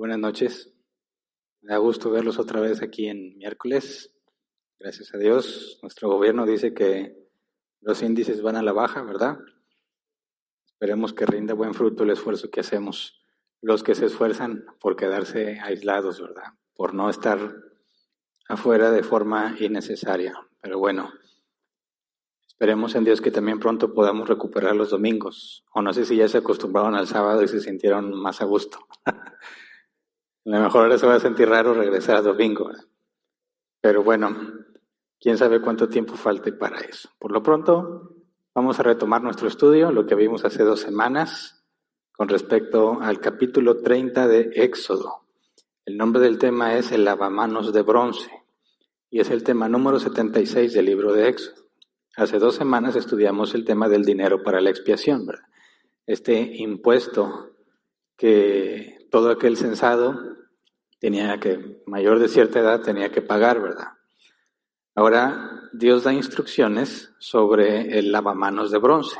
Buenas noches. Me da gusto verlos otra vez aquí en miércoles. Gracias a Dios. Nuestro gobierno dice que los índices van a la baja, ¿verdad? Esperemos que rinda buen fruto el esfuerzo que hacemos. Los que se esfuerzan por quedarse aislados, ¿verdad? Por no estar afuera de forma innecesaria. Pero bueno, esperemos en Dios que también pronto podamos recuperar los domingos. O no sé si ya se acostumbraron al sábado y se sintieron más a gusto. A lo mejor ahora se va a sentir raro regresar a domingo, ¿verdad? Pero bueno, quién sabe cuánto tiempo falte para eso. Por lo pronto, vamos a retomar nuestro estudio, lo que vimos hace 2 semanas, con respecto al capítulo 30 de Éxodo. El nombre del tema es el lavamanos de bronce, y es el tema número 76 del libro de Éxodo. Hace 2 semanas estudiamos el tema del dinero para la expiación, ¿verdad? Este impuesto que todo aquel censado mayor de cierta edad tenía que pagar, ¿verdad? Ahora Dios da instrucciones sobre el lavamanos de bronce.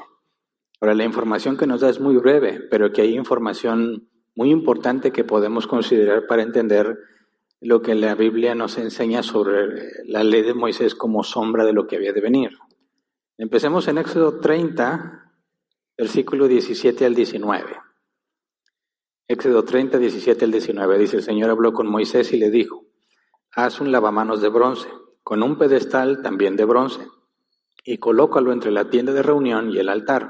Ahora la información que nos da es muy breve, pero que hay información muy importante que podemos considerar para entender lo que la Biblia nos enseña sobre la ley de Moisés como sombra de lo que había de venir. Empecemos en Éxodo 30, versículo 17 al 19. Éxodo 30, 17 al 19, dice: el Señor habló con Moisés y le dijo: haz un lavamanos de bronce, con un pedestal también de bronce, y colócalo entre la tienda de reunión y el altar.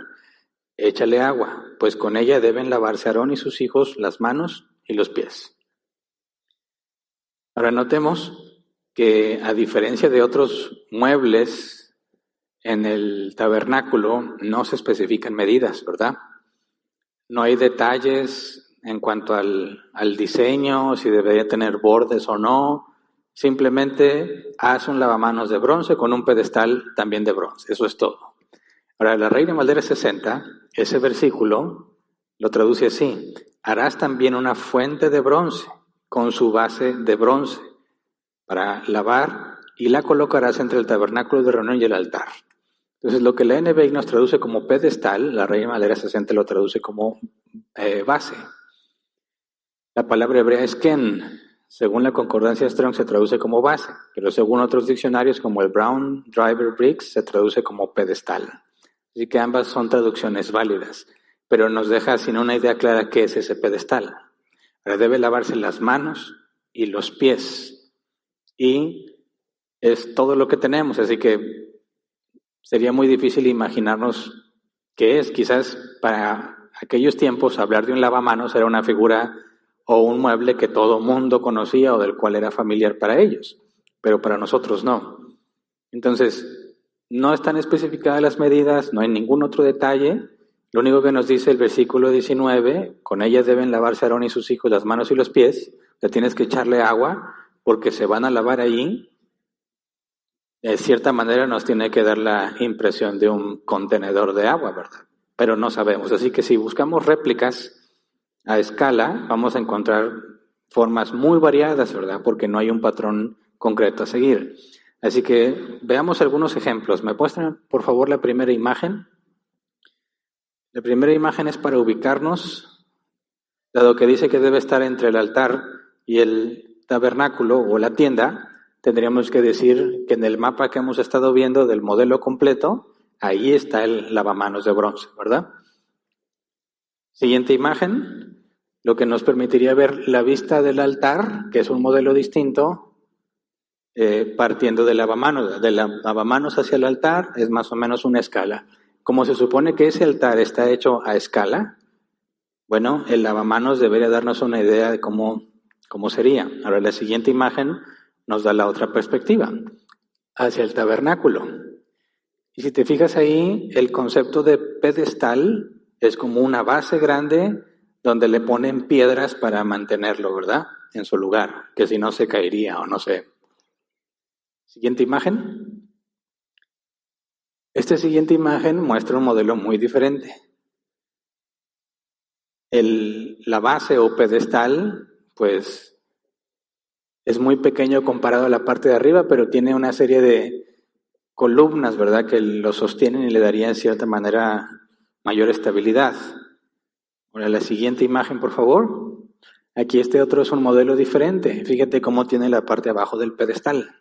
Échale agua, pues con ella deben lavarse Aarón y sus hijos las manos y los pies. Ahora notemos que, a diferencia de otros muebles en el tabernáculo, no se especifican medidas, ¿verdad? No hay detalles en cuanto al diseño, si debería tener bordes o no. Simplemente haz un lavamanos de bronce con un pedestal también de bronce. Eso es todo. Ahora, la Reina Valera 60, ese versículo lo traduce así: harás también una fuente de bronce con su base de bronce para lavar, y la colocarás entre el tabernáculo de reunión y el altar. Entonces, lo que la NBI nos traduce como pedestal, la Reina Valera 60 lo traduce como base. La palabra hebrea es ken. Según la concordancia Strong se traduce como base, pero según otros diccionarios como el Brown Driver Briggs se traduce como pedestal. Así que ambas son traducciones válidas, pero nos deja sin una idea clara qué es ese pedestal. Ahora debe lavarse las manos y los pies, y es todo lo que tenemos, así que sería muy difícil imaginarnos qué es. Quizás para aquellos tiempos hablar de un lavamanos era una figura o un mueble que todo mundo conocía o del cual era familiar para ellos, pero para nosotros no. Entonces, no están especificadas las medidas, no hay ningún otro detalle. Lo único que nos dice el versículo 19, con ellas deben lavarse Aarón y sus hijos las manos y los pies. Le tienes que echarle agua porque se van a lavar allí. De cierta manera nos tiene que dar la impresión de un contenedor de agua, ¿verdad? Pero no sabemos. Así que si buscamos réplicas a escala, vamos a encontrar formas muy variadas, ¿verdad? Porque no hay un patrón concreto a seguir. Así que veamos algunos ejemplos. ¿Me muestran, por favor, la primera imagen? La primera imagen es para ubicarnos, dado que dice que debe estar entre el altar y el tabernáculo o la tienda. Tendríamos que decir que en el mapa que hemos estado viendo del modelo completo, ahí está el lavamanos de bronce, ¿verdad? Siguiente imagen, lo que nos permitiría ver la vista del altar, que es un modelo distinto, partiendo del lavamanos hacia el altar, es más o menos una escala. Como se supone que ese altar está hecho a escala, bueno, el lavamanos debería darnos una idea de cómo sería. Ahora la siguiente imagen nos da la otra perspectiva, hacia el tabernáculo. Y si te fijas ahí, el concepto de pedestal es como una base grande donde le ponen piedras para mantenerlo, ¿verdad? En su lugar, que si no se caería o no sé. Siguiente imagen. Esta siguiente imagen muestra un modelo muy diferente. La base o pedestal, pues, es muy pequeño comparado a la parte de arriba, pero tiene una serie de columnas, ¿verdad?, que lo sostienen y le darían en cierta manera mayor estabilidad. Ahora la siguiente imagen, por favor. Aquí este otro es un modelo diferente. Fíjate cómo tiene la parte de abajo del pedestal.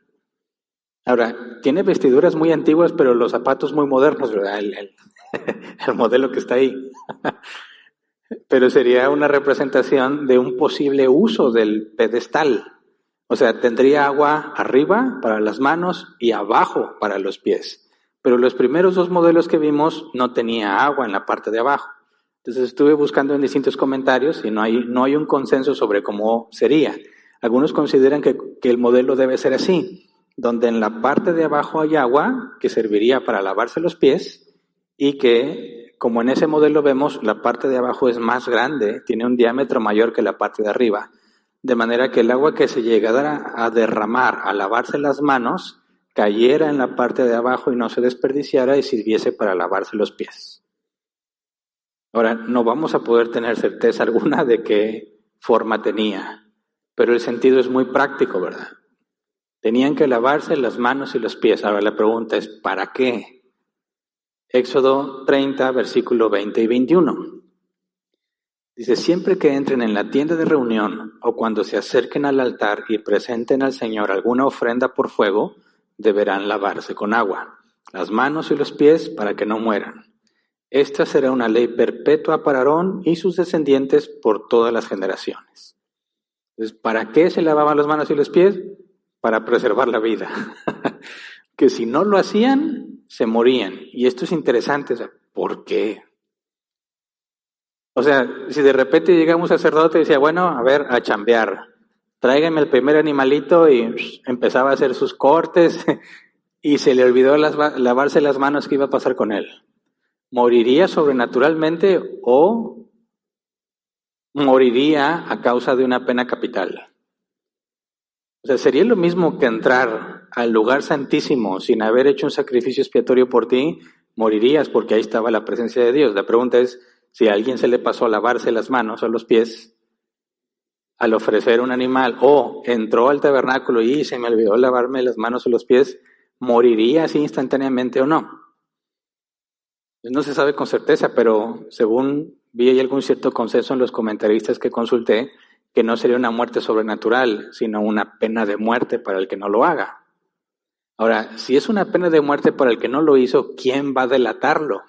Ahora, tiene vestiduras muy antiguas, pero los zapatos muy modernos, ¿verdad? El modelo que está ahí. Pero sería una representación de un posible uso del pedestal. O sea, tendría agua arriba para las manos y abajo para los pies. Pero los primeros dos modelos que vimos no tenía agua en la parte de abajo. Entonces estuve buscando en distintos comentarios y no hay un consenso sobre cómo sería. Algunos consideran que el modelo debe ser así, donde en la parte de abajo hay agua que serviría para lavarse los pies y que, como en ese modelo vemos, la parte de abajo es más grande, tiene un diámetro mayor que la parte de arriba, de manera que el agua que se llegara a derramar al lavarse las manos cayera en la parte de abajo y no se desperdiciara y sirviese para lavarse los pies. Ahora, no vamos a poder tener certeza alguna de qué forma tenía, pero el sentido es muy práctico, ¿verdad? Tenían que lavarse las manos y los pies. Ahora la pregunta es, ¿para qué? Éxodo 30, versículo 20 y 21. Dice, siempre que entren en la tienda de reunión o cuando se acerquen al altar y presenten al Señor alguna ofrenda por fuego, deberán lavarse con agua, las manos y los pies para que no mueran. Esta será una ley perpetua para Aarón y sus descendientes por todas las generaciones. Entonces, ¿para qué se lavaban las manos y los pies? Para preservar la vida. Que si no lo hacían, se morían. Y esto es interesante, ¿por qué? O sea, si de repente llega un sacerdote y decía, bueno, a ver, a chambear, tráiganme el primer animalito y empezaba a hacer sus cortes y se le olvidó lavarse las manos, ¿qué iba a pasar con él? ¿Moriría sobrenaturalmente o moriría a causa de una pena capital? O sea, sería lo mismo que entrar al lugar santísimo sin haber hecho un sacrificio expiatorio por ti, morirías porque ahí estaba la presencia de Dios. La pregunta es, si a alguien se le pasó a lavarse las manos o los pies al ofrecer un animal o entró al tabernáculo y se me olvidó lavarme las manos o los pies, ¿moriría así instantáneamente o no? No se sabe con certeza, pero según vi hay algún cierto consenso en los comentaristas que consulté, que no sería una muerte sobrenatural, sino una pena de muerte para el que no lo haga. Ahora, si es una pena de muerte para el que no lo hizo, ¿quién va a delatarlo?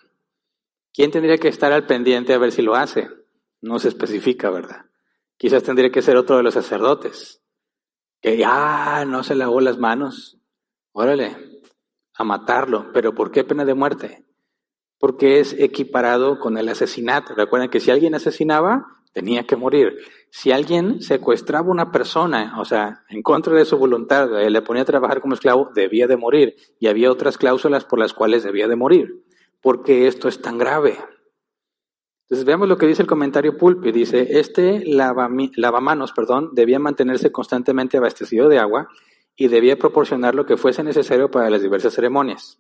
¿Quién tendría que estar al pendiente a ver si lo hace? No se especifica, ¿verdad? Quizás tendría que ser otro de los sacerdotes, que no se lavó las manos, órale, a matarlo. ¿Pero por qué pena de muerte? Porque es equiparado con el asesinato. Recuerden que si alguien asesinaba, tenía que morir. Si alguien secuestraba a una persona, o sea, en contra de su voluntad, le ponía a trabajar como esclavo, debía de morir. Y había otras cláusulas por las cuales debía de morir. ¿Por qué esto es tan grave? Entonces veamos lo que dice el comentario Pulpi. Dice, lavamanos, debía mantenerse constantemente abastecido de agua y debía proporcionar lo que fuese necesario para las diversas ceremonias.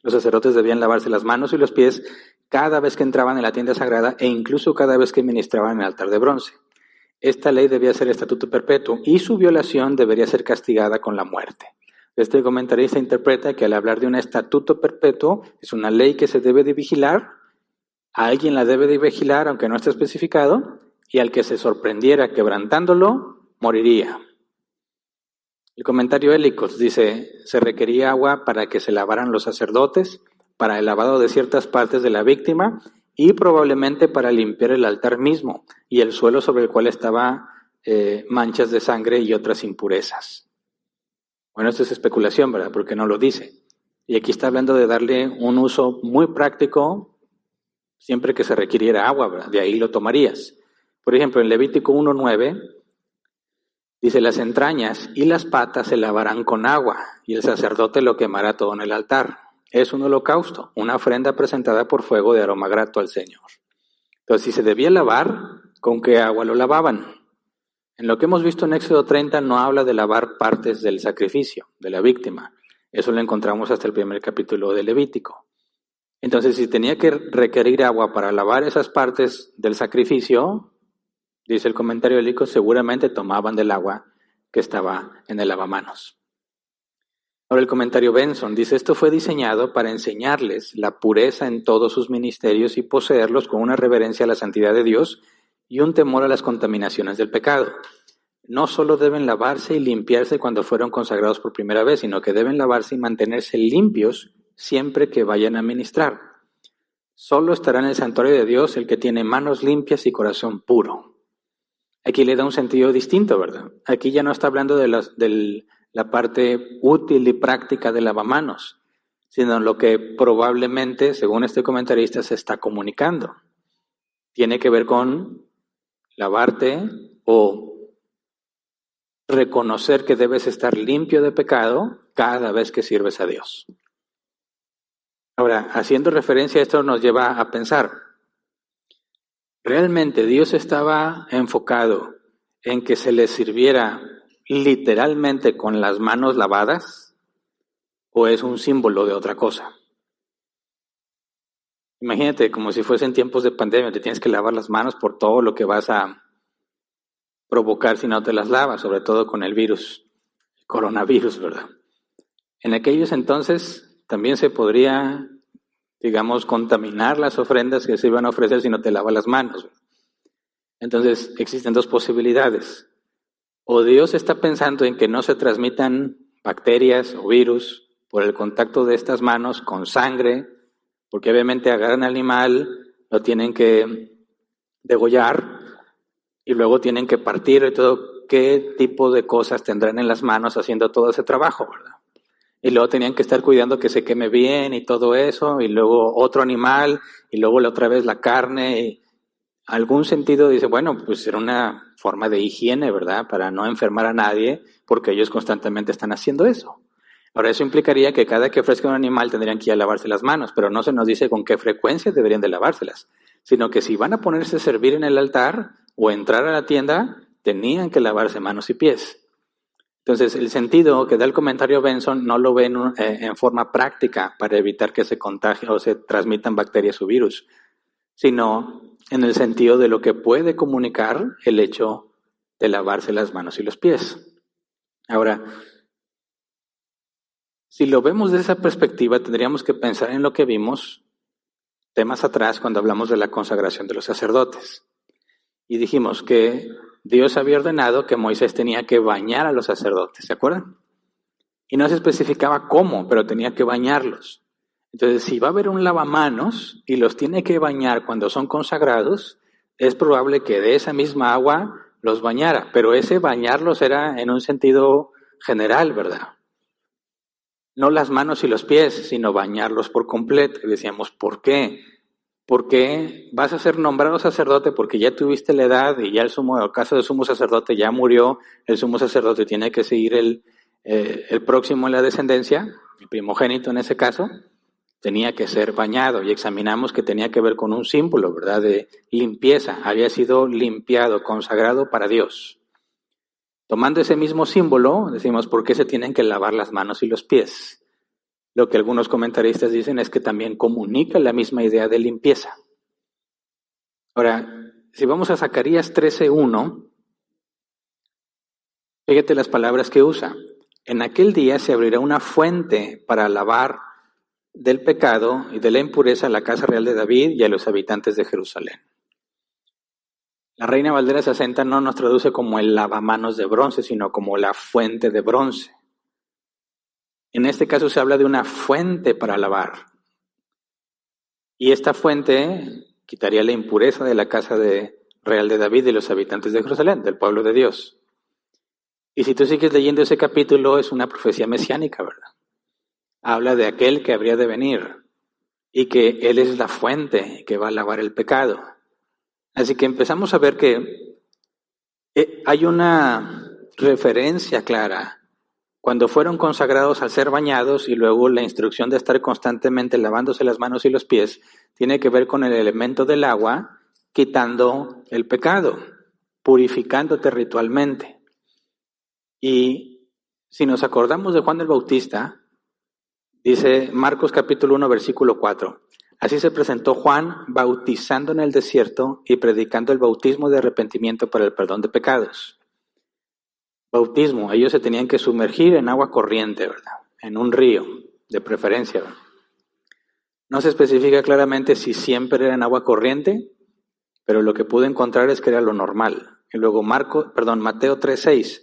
Los sacerdotes debían lavarse las manos y los pies cada vez que entraban en la tienda sagrada e incluso cada vez que ministraban en el altar de bronce. Esta ley debía ser estatuto perpetuo y su violación debería ser castigada con la muerte. Este comentarista interpreta que al hablar de un estatuto perpetuo es una ley que se debe de vigilar, alguien la debe de vigilar aunque no esté especificado, y al que se sorprendiera quebrantándolo, moriría. El comentario Hélicos dice, se requería agua para que se lavaran los sacerdotes, para el lavado de ciertas partes de la víctima y probablemente para limpiar el altar mismo y el suelo sobre el cual estaba manchas de sangre y otras impurezas. Bueno, esto es especulación, ¿verdad? Porque no lo dice. Y aquí está hablando de darle un uso muy práctico siempre que se requiriera agua, ¿verdad? De ahí lo tomarías. Por ejemplo, en Levítico 1:9 dice, las entrañas y las patas se lavarán con agua y el sacerdote lo quemará todo en el altar. Es un holocausto, una ofrenda presentada por fuego de aroma grato al Señor. Entonces, si se debía lavar, ¿con qué agua lo lavaban? En lo que hemos visto en Éxodo 30 no habla de lavar partes del sacrificio, de la víctima. Eso lo encontramos hasta el primer capítulo de Levítico. Entonces, si tenía que requerir agua para lavar esas partes del sacrificio, dice el comentario Hélico, seguramente tomaban del agua que estaba en el lavamanos. Ahora el comentario Benson dice, esto fue diseñado para enseñarles la pureza en todos sus ministerios y poseerlos con una reverencia a la santidad de Dios y un temor a las contaminaciones del pecado. No solo deben lavarse y limpiarse cuando fueron consagrados por primera vez, sino que deben lavarse y mantenerse limpios siempre que vayan a ministrar. Solo estará en el santuario de Dios el que tiene manos limpias y corazón puro. Aquí le da un sentido distinto, ¿verdad? Aquí ya no está hablando de la parte útil y práctica de lavamanos, sino lo que probablemente, según este comentarista, se está comunicando. Tiene que ver con lavarte o reconocer que debes estar limpio de pecado cada vez que sirves a Dios. Ahora, haciendo referencia a esto nos lleva a pensar, ¿realmente Dios estaba enfocado en que se le sirviera literalmente con las manos lavadas o es un símbolo de otra cosa? Imagínate como si fuesen tiempos de pandemia, te tienes que lavar las manos por todo lo que vas a provocar si no te las lavas, sobre todo con el virus, el coronavirus, ¿verdad? En aquellos entonces también se podría, digamos, contaminar las ofrendas que se iban a ofrecer si no te lavas las manos. Entonces existen dos posibilidades. O Dios está pensando en que no se transmitan bacterias o virus por el contacto de estas manos con sangre, porque obviamente agarran al animal, lo tienen que degollar y luego tienen que partir y todo. ¿Qué tipo de cosas tendrán en las manos haciendo todo ese trabajo, verdad? Y luego tenían que estar cuidando que se queme bien y todo eso, y luego otro animal, y luego la otra vez la carne. Y algún sentido dice, bueno, pues era una forma de higiene, ¿verdad? Para no enfermar a nadie, porque ellos constantemente están haciendo eso. Ahora, eso implicaría que cada que ofrezcan un animal tendrían que ir a lavarse las manos, pero no se nos dice con qué frecuencia deberían de lavárselas, sino que si van a ponerse a servir en el altar o entrar a la tienda, tenían que lavarse manos y pies. Entonces, el sentido que da el comentario Benson no lo ve en forma práctica para evitar que se contagien o se transmitan bacterias o virus, sino en el sentido de lo que puede comunicar el hecho de lavarse las manos y los pies. Ahora, si lo vemos de esa perspectiva, tendríamos que pensar en lo que vimos temas atrás cuando hablamos de la consagración de los sacerdotes. Y dijimos que Dios había ordenado que Moisés tenía que bañar a los sacerdotes, ¿se acuerdan? Y no se especificaba cómo, pero tenía que bañarlos. Entonces, si va a haber un lavamanos y los tiene que bañar cuando son consagrados, es probable que de esa misma agua los bañara, pero ese bañarlos era en un sentido general, ¿verdad? No las manos y los pies, sino bañarlos por completo. Y decíamos, ¿por qué? Porque vas a ser nombrado sacerdote porque ya tuviste la edad y ya el caso del sumo sacerdote ya murió, el sumo sacerdote tiene que seguir el próximo en la descendencia, el primogénito en ese caso, tenía que ser bañado y examinamos que tenía que ver con un símbolo, ¿verdad? De limpieza, había sido limpiado, consagrado para Dios. Tomando ese mismo símbolo, decimos, ¿por qué se tienen que lavar las manos y los pies? Lo que algunos comentaristas dicen es que también comunica la misma idea de limpieza. Ahora, si vamos a Zacarías 13:1, fíjate las palabras que usa. En aquel día se abrirá una fuente para lavar del pecado y de la impureza a la casa real de David y a los habitantes de Jerusalén. La Reina Valera 60 no nos traduce como el lavamanos de bronce, sino como la fuente de bronce. En este caso se habla de una fuente para lavar. Y esta fuente quitaría la impureza de la casa real de David y los habitantes de Jerusalén, del pueblo de Dios. Y si tú sigues leyendo ese capítulo, es una profecía mesiánica, ¿verdad? Habla de aquel que habría de venir y que Él es la fuente que va a lavar el pecado. Así que empezamos a ver que hay una referencia clara cuando fueron consagrados al ser bañados y luego la instrucción de estar constantemente lavándose las manos y los pies tiene que ver con el elemento del agua quitando el pecado, purificándote ritualmente. Y si nos acordamos de Juan el Bautista, dice Marcos capítulo 1 versículo 4, así se presentó Juan bautizando en el desierto y predicando el bautismo de arrepentimiento para el perdón de pecados. Bautismo, ellos se tenían que sumergir en agua corriente, ¿verdad? En un río, de preferencia, ¿verdad? No se especifica claramente si siempre era en agua corriente pero lo que pude encontrar es que era lo normal. Y luego Mateo 3:6,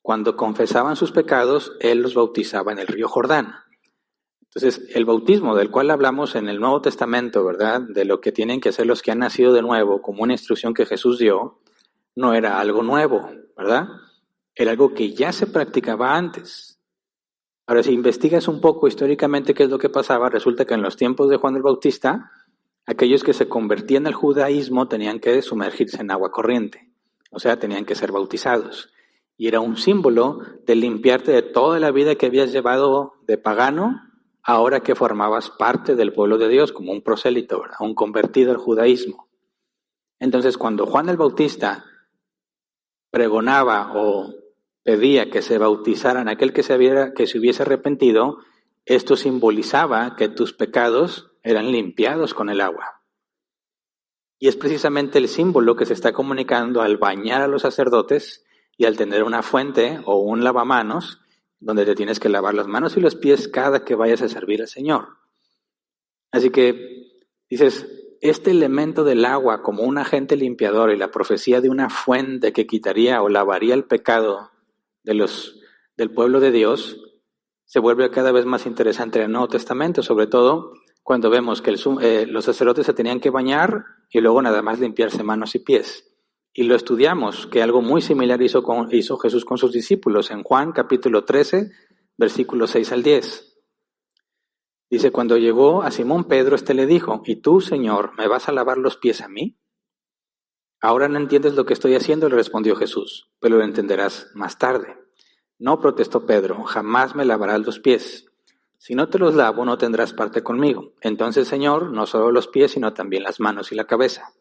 cuando confesaban sus pecados, Él los bautizaba en el río Jordán. Entonces, el bautismo del cual hablamos en el Nuevo Testamento, ¿verdad?, de lo que tienen que hacer los que han nacido de nuevo, como una instrucción que Jesús dio, no era algo nuevo, ¿verdad? Era algo que ya se practicaba antes. Ahora, si investigas un poco históricamente qué es lo que pasaba, resulta que en los tiempos de Juan el Bautista, aquellos que se convertían al judaísmo tenían que sumergirse en agua corriente, o sea, tenían que ser bautizados. Y era un símbolo de limpiarte de toda la vida que habías llevado de pagano, ahora que formabas parte del pueblo de Dios, como un prosélito, ¿verdad?, un convertido al judaísmo. Entonces, cuando Juan el Bautista pregonaba o pedía que se bautizaran aquel que se hubiese arrepentido, esto simbolizaba que tus pecados eran limpiados con el agua. Y es precisamente el símbolo que se está comunicando al bañar a los sacerdotes y al tener una fuente o un lavamanos donde te tienes que lavar las manos y los pies cada que vayas a servir al Señor. Así que dices, este elemento del agua como un agente limpiador y la profecía de una fuente que quitaría o lavaría el pecado del pueblo de Dios se vuelve cada vez más interesante en el Nuevo Testamento, sobre todo cuando vemos que los sacerdotes se tenían que bañar y luego nada más limpiarse manos y pies. Y lo estudiamos, que algo muy similar hizo Jesús con sus discípulos en Juan capítulo 13, versículos 6 al 10. Dice, cuando llegó a Simón Pedro, le dijo, ¿y tú, Señor, me vas a lavar los pies a mí? Ahora no entiendes lo que estoy haciendo, le respondió Jesús, pero lo entenderás más tarde. No, protestó Pedro, jamás me lavarás los pies. Si no te los lavo, no tendrás parte conmigo. Entonces, Señor, no solo los pies, sino también las manos y la cabeza.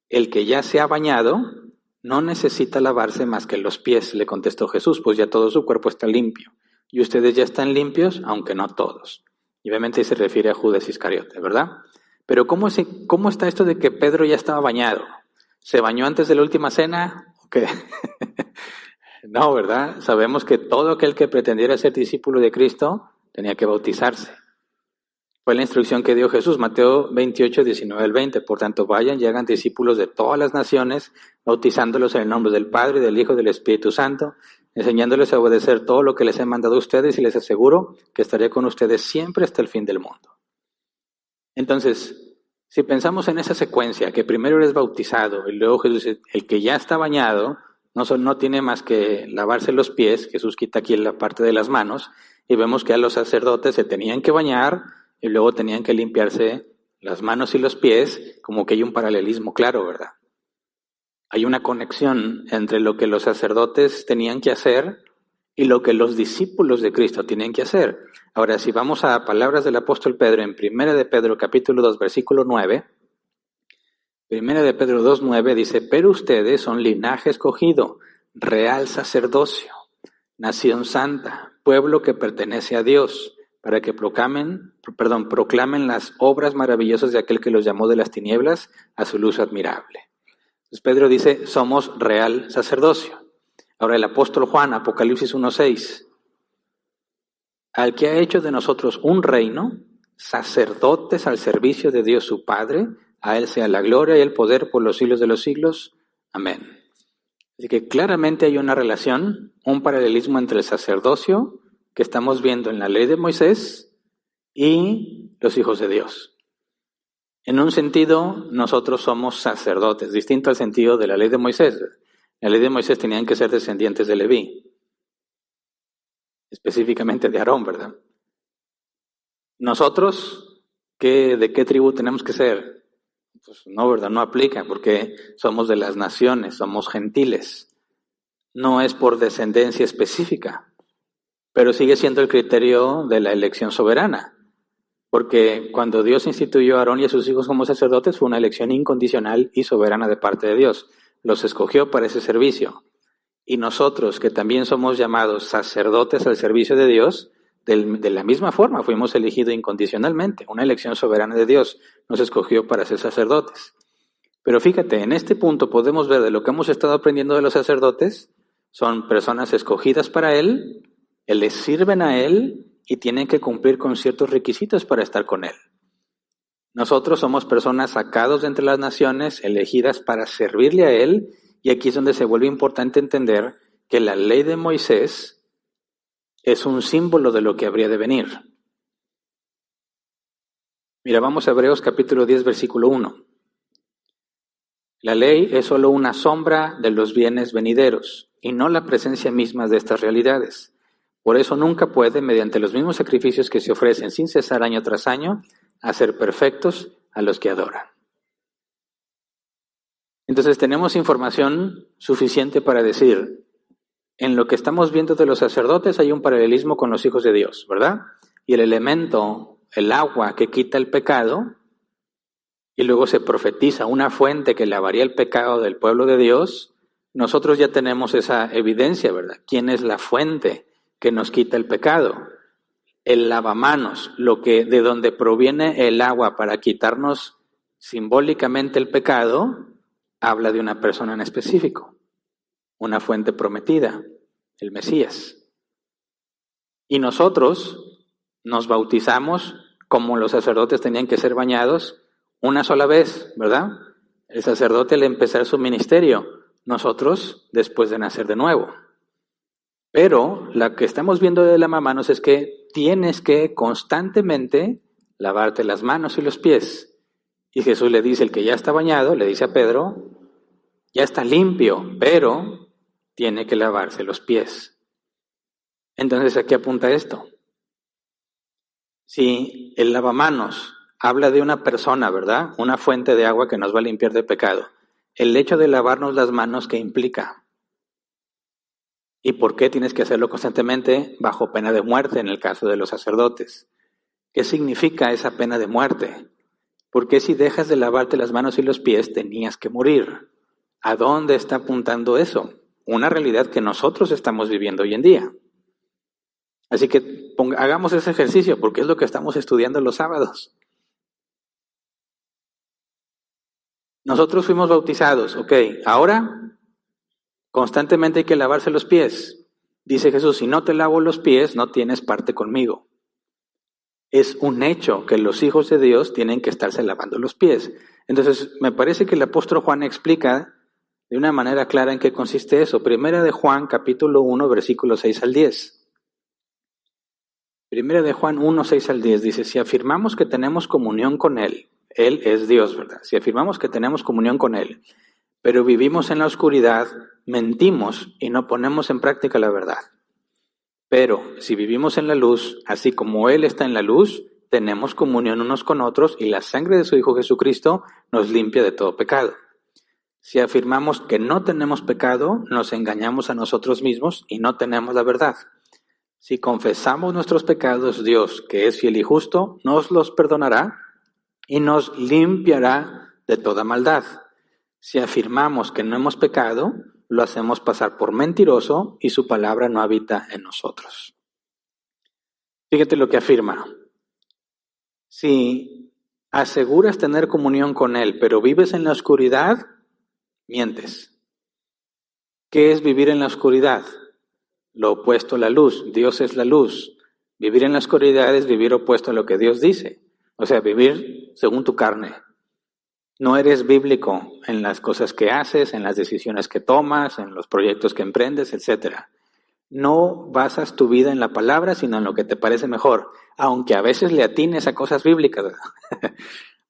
El que ya se ha bañado no necesita lavarse más que los pies, le contestó Jesús, pues ya todo su cuerpo está limpio. Y ustedes ya están limpios, aunque no todos. Y obviamente se refiere a Judas Iscariote, ¿verdad? Pero ¿cómo está esto de que Pedro ya estaba bañado? ¿Se bañó antes de la última cena? ¿O qué? No, ¿verdad? Sabemos que todo aquel que pretendiera ser discípulo de Cristo tenía que bautizarse. Fue la instrucción que dio Jesús, Mateo 28, 19 al 20. Por tanto, vayan y hagan discípulos de todas las naciones, bautizándolos en el nombre del Padre, del Hijo y del Espíritu Santo, enseñándoles a obedecer todo lo que les he mandado a ustedes y les aseguro que estaré con ustedes siempre hasta el fin del mundo. Entonces, si pensamos en esa secuencia, que primero eres bautizado y luego Jesús dice, el que ya está bañado, no tiene más que lavarse los pies, Jesús quita aquí la parte de las manos, y vemos que a los sacerdotes se tenían que bañar y luego tenían que limpiarse las manos y los pies, como que hay un paralelismo claro, ¿verdad? Hay una conexión entre lo que los sacerdotes tenían que hacer y lo que los discípulos de Cristo tienen que hacer. Ahora, si vamos a palabras del apóstol Pedro en 1 de Pedro capítulo 2, versículo 9, 1 de Pedro 2:9 dice, pero ustedes son linaje escogido, real sacerdocio, nación santa, pueblo que pertenece a Dios, para que proclamen las obras maravillosas de aquel que los llamó de las tinieblas a su luz admirable. Entonces Pedro dice, somos real sacerdocio. Ahora el apóstol Juan, Apocalipsis 1:6, al que ha hecho de nosotros un reino, sacerdotes al servicio de Dios su Padre, a Él sea la gloria y el poder por los siglos de los siglos. Amén. Así que claramente hay una relación, un paralelismo entre el sacerdocio que estamos viendo en la ley de Moisés y los hijos de Dios. En un sentido, nosotros somos sacerdotes, distinto al sentido de la ley de Moisés. La ley de Moisés tenían que ser descendientes de Leví, específicamente de Aarón, ¿verdad? Nosotros, ¿de qué tribu tenemos que ser? Pues no, ¿verdad? No aplica porque somos de las naciones, somos gentiles. No es por descendencia específica, pero sigue siendo el criterio de la elección soberana. Porque cuando Dios instituyó a Aarón y a sus hijos como sacerdotes fue una elección incondicional y soberana de parte de Dios. Los escogió para ese servicio. Y nosotros, que también somos llamados sacerdotes al servicio de Dios, de la misma forma fuimos elegidos incondicionalmente. Una elección soberana de Dios nos escogió para ser sacerdotes. Pero fíjate, en este punto podemos ver de lo que hemos estado aprendiendo de los sacerdotes, son personas escogidas para Él, les sirven a Él y tienen que cumplir con ciertos requisitos para estar con Él. Nosotros somos personas sacados de entre las naciones, elegidas para servirle a Él, y aquí es donde se vuelve importante entender que la ley de Moisés es un símbolo de lo que habría de venir. Mira, vamos a Hebreos capítulo 10, versículo 1. La ley es solo una sombra de los bienes venideros y no la presencia misma de estas realidades. Por eso nunca puede, mediante los mismos sacrificios que se ofrecen sin cesar año tras año, hacer perfectos a los que adoran. Entonces tenemos información suficiente para decir, en lo que estamos viendo de los sacerdotes hay un paralelismo con los hijos de Dios, ¿verdad? Y el elemento, el agua que quita el pecado, y luego se profetiza una fuente que lavaría el pecado del pueblo de Dios, nosotros ya tenemos esa evidencia, ¿verdad? ¿Quién es la fuente que nos quita el pecado? El lavamanos, de donde proviene el agua para quitarnos simbólicamente el pecado, habla de una persona en específico, una fuente prometida, el Mesías. Y nosotros nos bautizamos como los sacerdotes tenían que ser bañados una sola vez, ¿verdad? El sacerdote al empezar su ministerio, nosotros después de nacer de nuevo. Pero lo que estamos viendo de lavamanos es que tienes que constantemente lavarte las manos y los pies. Y Jesús le dice, el que ya está bañado, le dice a Pedro, ya está limpio, pero tiene que lavarse los pies. Entonces, ¿a qué apunta esto? Si el lavamanos habla de una persona, ¿verdad? Una fuente de agua que nos va a limpiar de pecado. El hecho de lavarnos las manos, ¿qué implica? ¿Y por qué tienes que hacerlo constantemente bajo pena de muerte en el caso de los sacerdotes? ¿Qué significa esa pena de muerte? ¿Por qué si dejas de lavarte las manos y los pies tenías que morir? ¿A dónde está apuntando eso? Una realidad que nosotros estamos viviendo hoy en día. Así que hagamos ese ejercicio porque es lo que estamos estudiando los sábados. Nosotros fuimos bautizados, ok, ahora constantemente hay que lavarse los pies. Dice Jesús, si no te lavo los pies, no tienes parte conmigo. Es un hecho que los hijos de Dios tienen que estarse lavando los pies. Entonces, me parece que el apóstol Juan explica de una manera clara en qué consiste eso. Primera de Juan, capítulo 1, versículos 6 al 10. Primera de Juan 1, 6 al 10 dice, si afirmamos que tenemos comunión con Él es Dios, ¿verdad? Si afirmamos que tenemos comunión con Él, pero vivimos en la oscuridad, mentimos y no ponemos en práctica la verdad. Pero si vivimos en la luz, así como Él está en la luz, tenemos comunión unos con otros y la sangre de su Hijo Jesucristo nos limpia de todo pecado. Si afirmamos que no tenemos pecado, nos engañamos a nosotros mismos y no tenemos la verdad. Si confesamos nuestros pecados, Dios, que es fiel y justo, nos los perdonará y nos limpiará de toda maldad. Si afirmamos que no hemos pecado, lo hacemos pasar por mentiroso y su palabra no habita en nosotros. Fíjate lo que afirma. Si aseguras tener comunión con Él, pero vives en la oscuridad, mientes. ¿Qué es vivir en la oscuridad? Lo opuesto a la luz. Dios es la luz. Vivir en la oscuridad es vivir opuesto a lo que Dios dice. O sea, vivir según tu carne. No eres bíblico en las cosas que haces, en las decisiones que tomas, en los proyectos que emprendes, etc. No basas tu vida en la palabra, sino en lo que te parece mejor. Aunque a veces le atines a cosas bíblicas.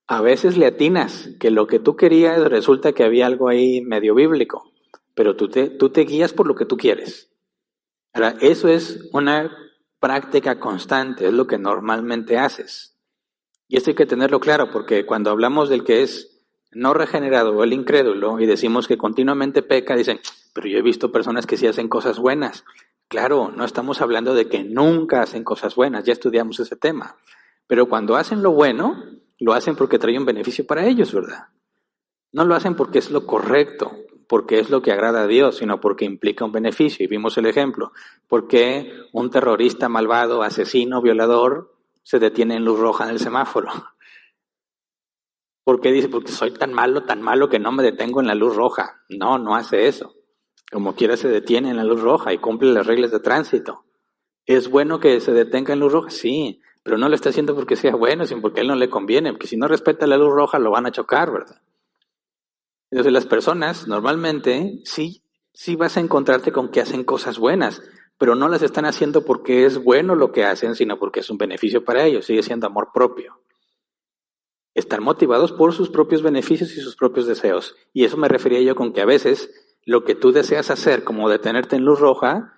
A veces le atinas que lo que tú querías resulta que había algo ahí medio bíblico. Pero tú te guías por lo que tú quieres. Ahora, eso es una práctica constante, es lo que normalmente haces. Y esto hay que tenerlo claro, porque cuando hablamos del que es no regenerado o el incrédulo y decimos que continuamente peca, dicen, pero yo he visto personas que sí hacen cosas buenas. Claro, no estamos hablando de que nunca hacen cosas buenas, ya estudiamos ese tema. Pero cuando hacen lo bueno, lo hacen porque trae un beneficio para ellos, ¿verdad? No lo hacen porque es lo correcto, porque es lo que agrada a Dios, sino porque implica un beneficio. Y vimos el ejemplo. ¿Por qué un terrorista malvado, asesino, violador, se detiene en luz roja en el semáforo? ¿Por qué dice? Porque soy tan malo que no me detengo en la luz roja. No hace eso. Como quiera se detiene en la luz roja y cumple las reglas de tránsito. ¿Es bueno que se detenga en luz roja? Sí, Pero no lo está haciendo porque sea bueno, sino porque a él no le conviene, porque si no respeta la luz roja lo van a chocar, ¿verdad? Entonces las personas normalmente sí vas a encontrarte con que hacen cosas buenas, pero no las están haciendo porque es bueno lo que hacen, sino porque es un beneficio para ellos, sigue siendo amor propio. Están motivados por sus propios beneficios y sus propios deseos. Y eso me refería yo con que a veces lo que tú deseas hacer, como detenerte en luz roja,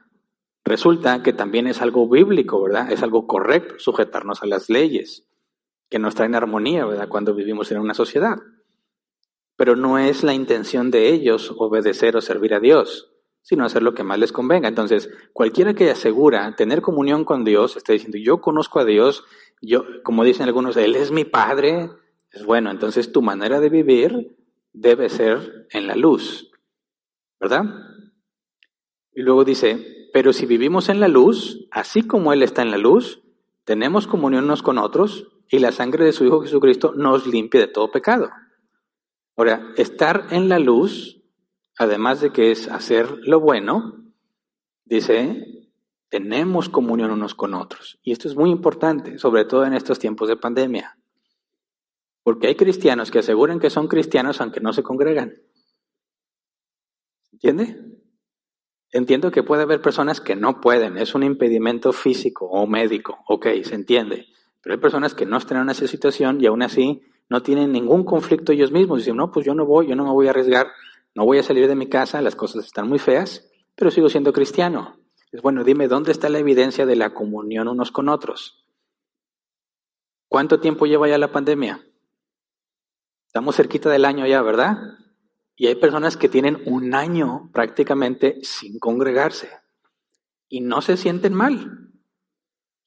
resulta que también es algo bíblico, ¿verdad? Es algo correcto, sujetarnos a las leyes, que nos traen armonía, ¿verdad? Cuando vivimos en una sociedad. Pero no es la intención de ellos obedecer o servir a Dios, sino hacer lo que más les convenga. Entonces, cualquiera que asegura tener comunión con Dios, está diciendo, yo conozco a Dios, yo, como dicen algunos, Él es mi Padre, es bueno, entonces tu manera de vivir debe ser en la luz, ¿verdad? Y luego dice, pero si vivimos en la luz, así como Él está en la luz, tenemos comunión unos con otros y la sangre de su Hijo Jesucristo nos limpia de todo pecado. Ahora, estar en la luz, además de que es hacer lo bueno, dice, tenemos comunión unos con otros. Y esto es muy importante, sobre todo en estos tiempos de pandemia. Porque hay cristianos que aseguran que son cristianos aunque no se congregan. ¿Entiende? Entiendo que puede haber personas que no pueden, es un impedimento físico o médico, ok, se entiende. Pero hay personas que no están en esa situación y aún así no tienen ningún conflicto ellos mismos. Dicen, no, pues yo no me voy a arriesgar, no voy a salir de mi casa, las cosas están muy feas, pero sigo siendo cristiano. Es bueno, dime, ¿dónde está la evidencia de la comunión unos con otros? ¿Cuánto tiempo lleva ya la pandemia? Estamos cerquita del año ya, ¿verdad? Y hay personas que tienen un año prácticamente sin congregarse y no se sienten mal.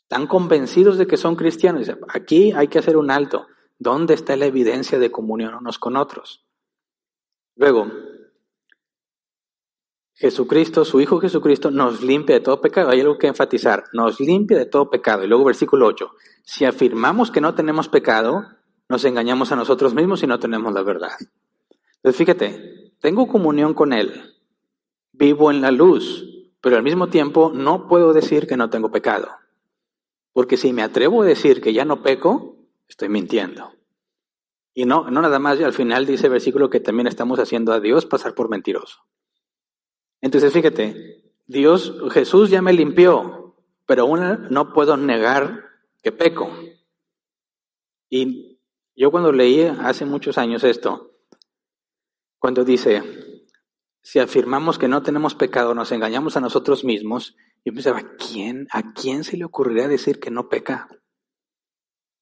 Están convencidos de que son cristianos. Dicen, aquí hay que hacer un alto. ¿Dónde está la evidencia de comunión unos con otros? Luego, Jesucristo, su Hijo Jesucristo, nos limpia de todo pecado. Hay algo que enfatizar. Nos limpia de todo pecado. Y luego versículo 8. Si afirmamos que no tenemos pecado, nos engañamos a nosotros mismos y no tenemos la verdad. Entonces fíjate, tengo comunión con Él, vivo en la luz, pero al mismo tiempo no puedo decir que no tengo pecado. Porque si me atrevo a decir que ya no peco, estoy mintiendo. Y no nada más, al final dice el versículo que también estamos haciendo a Dios pasar por mentiroso. Entonces fíjate, Jesús ya me limpió, pero aún no puedo negar que peco. Y yo cuando leí hace muchos años esto, cuando dice, si afirmamos que no tenemos pecado, nos engañamos a nosotros mismos, yo pensaba, ¿a quién se le ocurriría decir que no peca?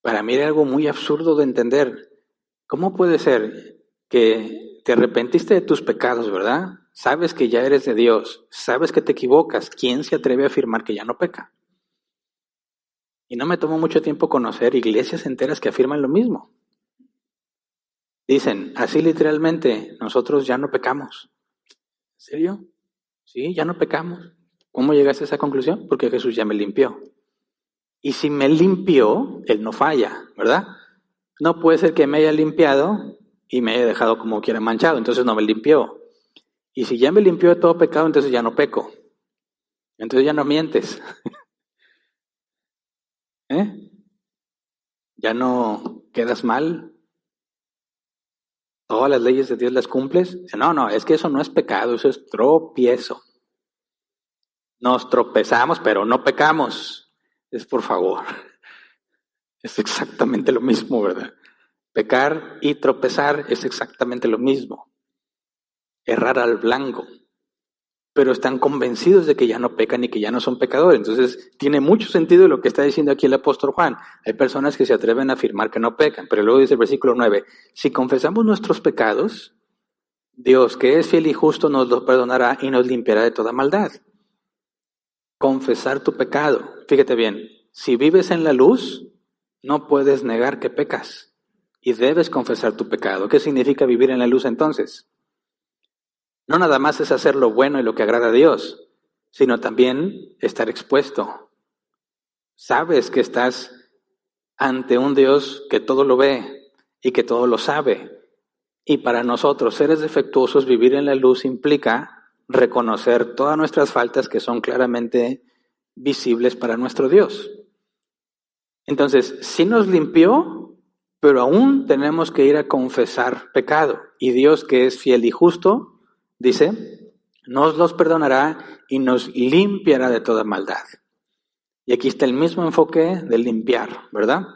Para mí era algo muy absurdo de entender. ¿Cómo puede ser que te arrepentiste de tus pecados, verdad? Sabes que ya eres de Dios, sabes que te equivocas. ¿Quién se atreve a afirmar que ya no peca? Y no me tomó mucho tiempo conocer iglesias enteras que afirman lo mismo. Dicen, así literalmente, nosotros ya no pecamos. ¿En serio? Sí, ya no pecamos. ¿Cómo llegaste a esa conclusión? Porque Jesús ya me limpió. Y si me limpió, Él no falla, ¿verdad? No puede ser que me haya limpiado y me haya dejado como quiera manchado, entonces no me limpió. Y si ya me limpió de todo pecado, entonces ya no peco. Entonces ya no mientes. ¿Eh? Ya no quedas mal. Todas las leyes de Dios las cumples. No, es que eso no es pecado, eso es tropiezo. Nos tropezamos, pero no pecamos. Es por favor. Es exactamente lo mismo, ¿verdad? Pecar y tropezar es exactamente lo mismo. Errar al blanco. Pero están convencidos de que ya no pecan y que ya no son pecadores. Entonces, tiene mucho sentido lo que está diciendo aquí el apóstol Juan. Hay personas que se atreven a afirmar que no pecan, pero luego dice el versículo 9, si confesamos nuestros pecados, Dios, que es fiel y justo, nos los perdonará y nos limpiará de toda maldad. Confesar tu pecado. Fíjate bien, si vives en la luz, no puedes negar que pecas y debes confesar tu pecado. ¿Qué significa vivir en la luz entonces? No nada más es hacer lo bueno y lo que agrada a Dios, sino también estar expuesto. Sabes que estás ante un Dios que todo lo ve y que todo lo sabe. Y para nosotros, seres defectuosos, vivir en la luz implica reconocer todas nuestras faltas que son claramente visibles para nuestro Dios. Entonces, sí nos limpió, pero aún tenemos que ir a confesar pecado. Y Dios, que es fiel y justo, dice, nos los perdonará y nos limpiará de toda maldad. Y aquí está el mismo enfoque del limpiar, ¿verdad?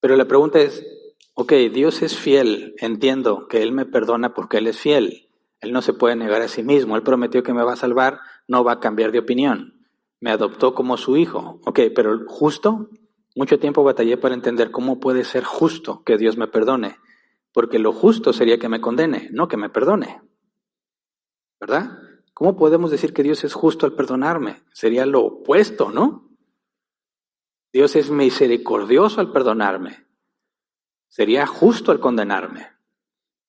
Pero la pregunta es, ok, Dios es fiel, entiendo que Él me perdona porque Él es fiel. Él no se puede negar a sí mismo, Él prometió que me va a salvar, no va a cambiar de opinión. Me adoptó como su hijo. Ok, pero justo, mucho tiempo batallé para entender cómo puede ser justo que Dios me perdone. Porque lo justo sería que me condene, no que me perdone. ¿Verdad? ¿Cómo podemos decir que Dios es justo al perdonarme? Sería lo opuesto, ¿no? Dios es misericordioso al perdonarme. Sería justo al condenarme.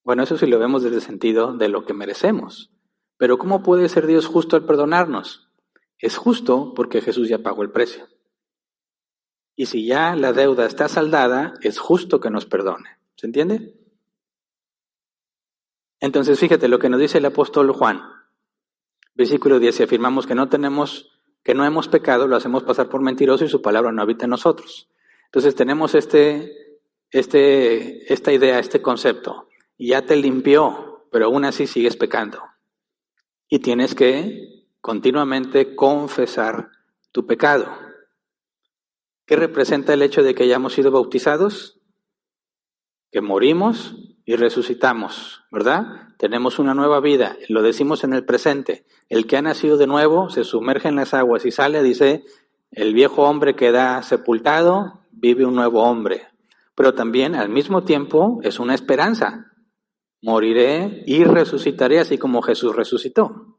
Bueno, eso sí lo vemos desde el sentido de lo que merecemos. Pero ¿cómo puede ser Dios justo al perdonarnos? Es justo porque Jesús ya pagó el precio. Y si ya la deuda está saldada, es justo que nos perdone. ¿Se entiende? Entonces, fíjate lo que nos dice el apóstol Juan. Versículo 10, si afirmamos que no hemos pecado, lo hacemos pasar por mentiroso y su palabra no habita en nosotros. Entonces tenemos esta idea, este concepto. Ya te limpió, pero aún así sigues pecando. Y tienes que continuamente confesar tu pecado. ¿Qué representa el hecho de que hayamos sido bautizados? Que morimos y resucitamos, ¿verdad? Tenemos una nueva vida, lo decimos en el presente. El que ha nacido de nuevo se sumerge en las aguas y sale, dice, el viejo hombre queda sepultado, vive un nuevo hombre. Pero también al mismo tiempo es una esperanza. Moriré y resucitaré así como Jesús resucitó.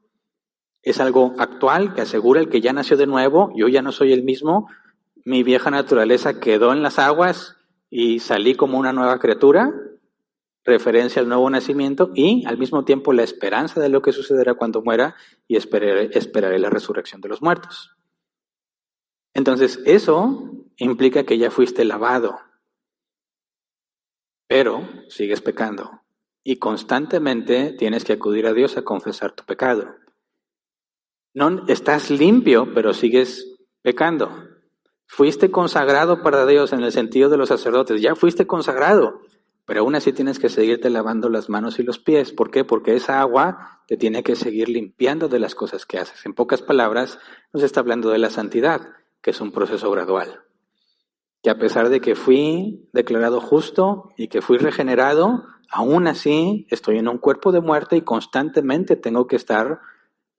Es algo actual que asegura el que ya nació de nuevo, yo ya no soy el mismo, mi vieja naturaleza quedó en las aguas y salí como una nueva criatura, referencia al nuevo nacimiento y al mismo tiempo la esperanza de lo que sucederá cuando muera y esperaré la resurrección de los muertos. Entonces eso implica que ya fuiste lavado, pero sigues pecando y constantemente tienes que acudir a Dios a confesar tu pecado. No estás limpio, pero sigues pecando. Fuiste consagrado para Dios en el sentido de los sacerdotes, ya fuiste consagrado, pero aún así tienes que seguirte lavando las manos y los pies. ¿Por qué? Porque esa agua te tiene que seguir limpiando de las cosas que haces. En pocas palabras, nos está hablando de la santidad, que es un proceso gradual. Que a pesar de que fui declarado justo y que fui regenerado, aún así estoy en un cuerpo de muerte y constantemente tengo que estar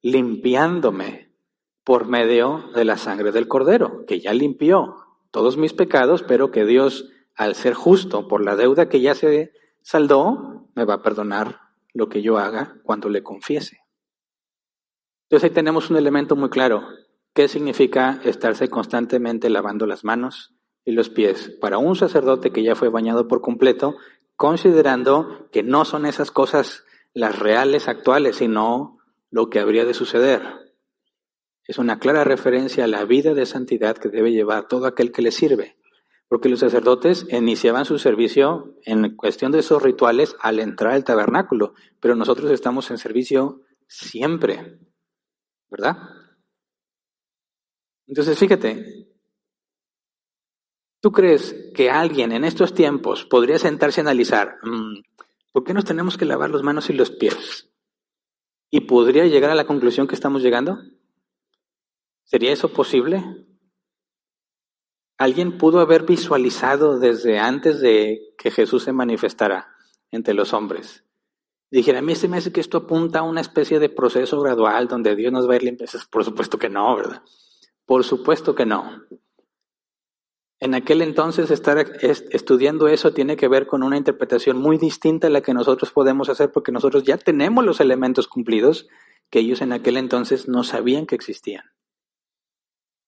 limpiándome por medio de la sangre del Cordero, que ya limpió todos mis pecados, pero que Dios, al ser justo por la deuda que ya se saldó, me va a perdonar lo que yo haga cuando le confiese. Entonces ahí tenemos un elemento muy claro. ¿Qué significa estarse constantemente lavando las manos y los pies para un sacerdote que ya fue bañado por completo, considerando que no son esas cosas las reales actuales, sino lo que habría de suceder? Es una clara referencia a la vida de santidad que debe llevar todo aquel que le sirve. Porque los sacerdotes iniciaban su servicio en cuestión de esos rituales al entrar al tabernáculo, pero nosotros estamos en servicio siempre, ¿verdad? Entonces, fíjate, ¿tú crees que alguien en estos tiempos podría sentarse a analizar, ¿por qué nos tenemos que lavar las manos y los pies? ¿Y podría llegar a la conclusión que estamos llegando? ¿Sería eso posible? ¿Alguien pudo haber visualizado desde antes de que Jesús se manifestara entre los hombres? Dijera, a mí se me hace que esto apunta a una especie de proceso gradual donde Dios nos va a ir limpiando. Por supuesto que no, ¿verdad? Por supuesto que no. En aquel entonces estar estudiando eso tiene que ver con una interpretación muy distinta a la que nosotros podemos hacer porque nosotros ya tenemos los elementos cumplidos que ellos en aquel entonces no sabían que existían.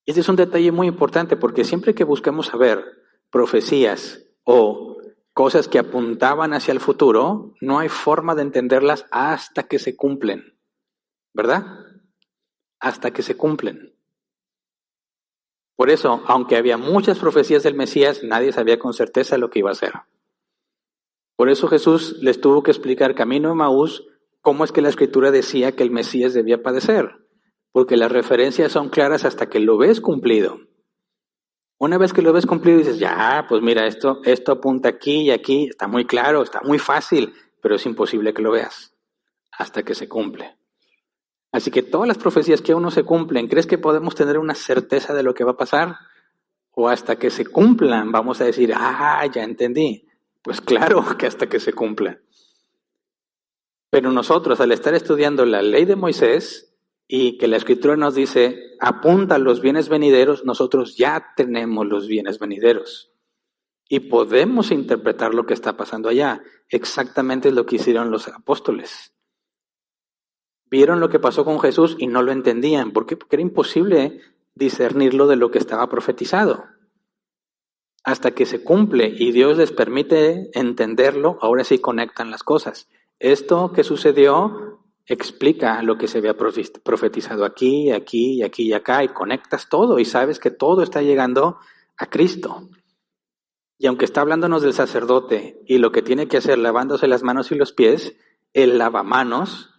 Este es un detalle muy importante porque siempre que buscamos saber profecías o cosas que apuntaban hacia el futuro, no hay forma de entenderlas hasta que se cumplen, ¿verdad? Hasta que se cumplen. Por eso, aunque había muchas profecías del Mesías, nadie sabía con certeza lo que iba a hacer. Por eso Jesús les tuvo que explicar camino a Emaús cómo es que la Escritura decía que el Mesías debía padecer. Porque las referencias son claras hasta que lo ves cumplido. Una vez que lo ves cumplido dices, ya, pues mira, esto apunta aquí y aquí, está muy claro, está muy fácil, pero es imposible que lo veas hasta que se cumple. Así que todas las profecías que aún no se cumplen, ¿crees que podemos tener una certeza de lo que va a pasar? O hasta que se cumplan vamos a decir, ya entendí. Pues claro que hasta que se cumplan. Pero nosotros, al estar estudiando la ley de Moisés y que la Escritura nos dice, apunta a los bienes venideros, nosotros ya tenemos los bienes venideros. Y podemos interpretar lo que está pasando allá. Exactamente es lo que hicieron los apóstoles. Vieron lo que pasó con Jesús y no lo entendían. ¿Por qué? Porque era imposible discernirlo de lo que estaba profetizado. Hasta que se cumple y Dios les permite entenderlo, ahora sí conectan las cosas. Esto que sucedió explica lo que se había profetizado aquí, aquí, aquí y acá, y conectas todo y sabes que todo está llegando a Cristo. Y aunque está hablándonos del sacerdote y lo que tiene que hacer lavándose las manos y los pies, el lavamanos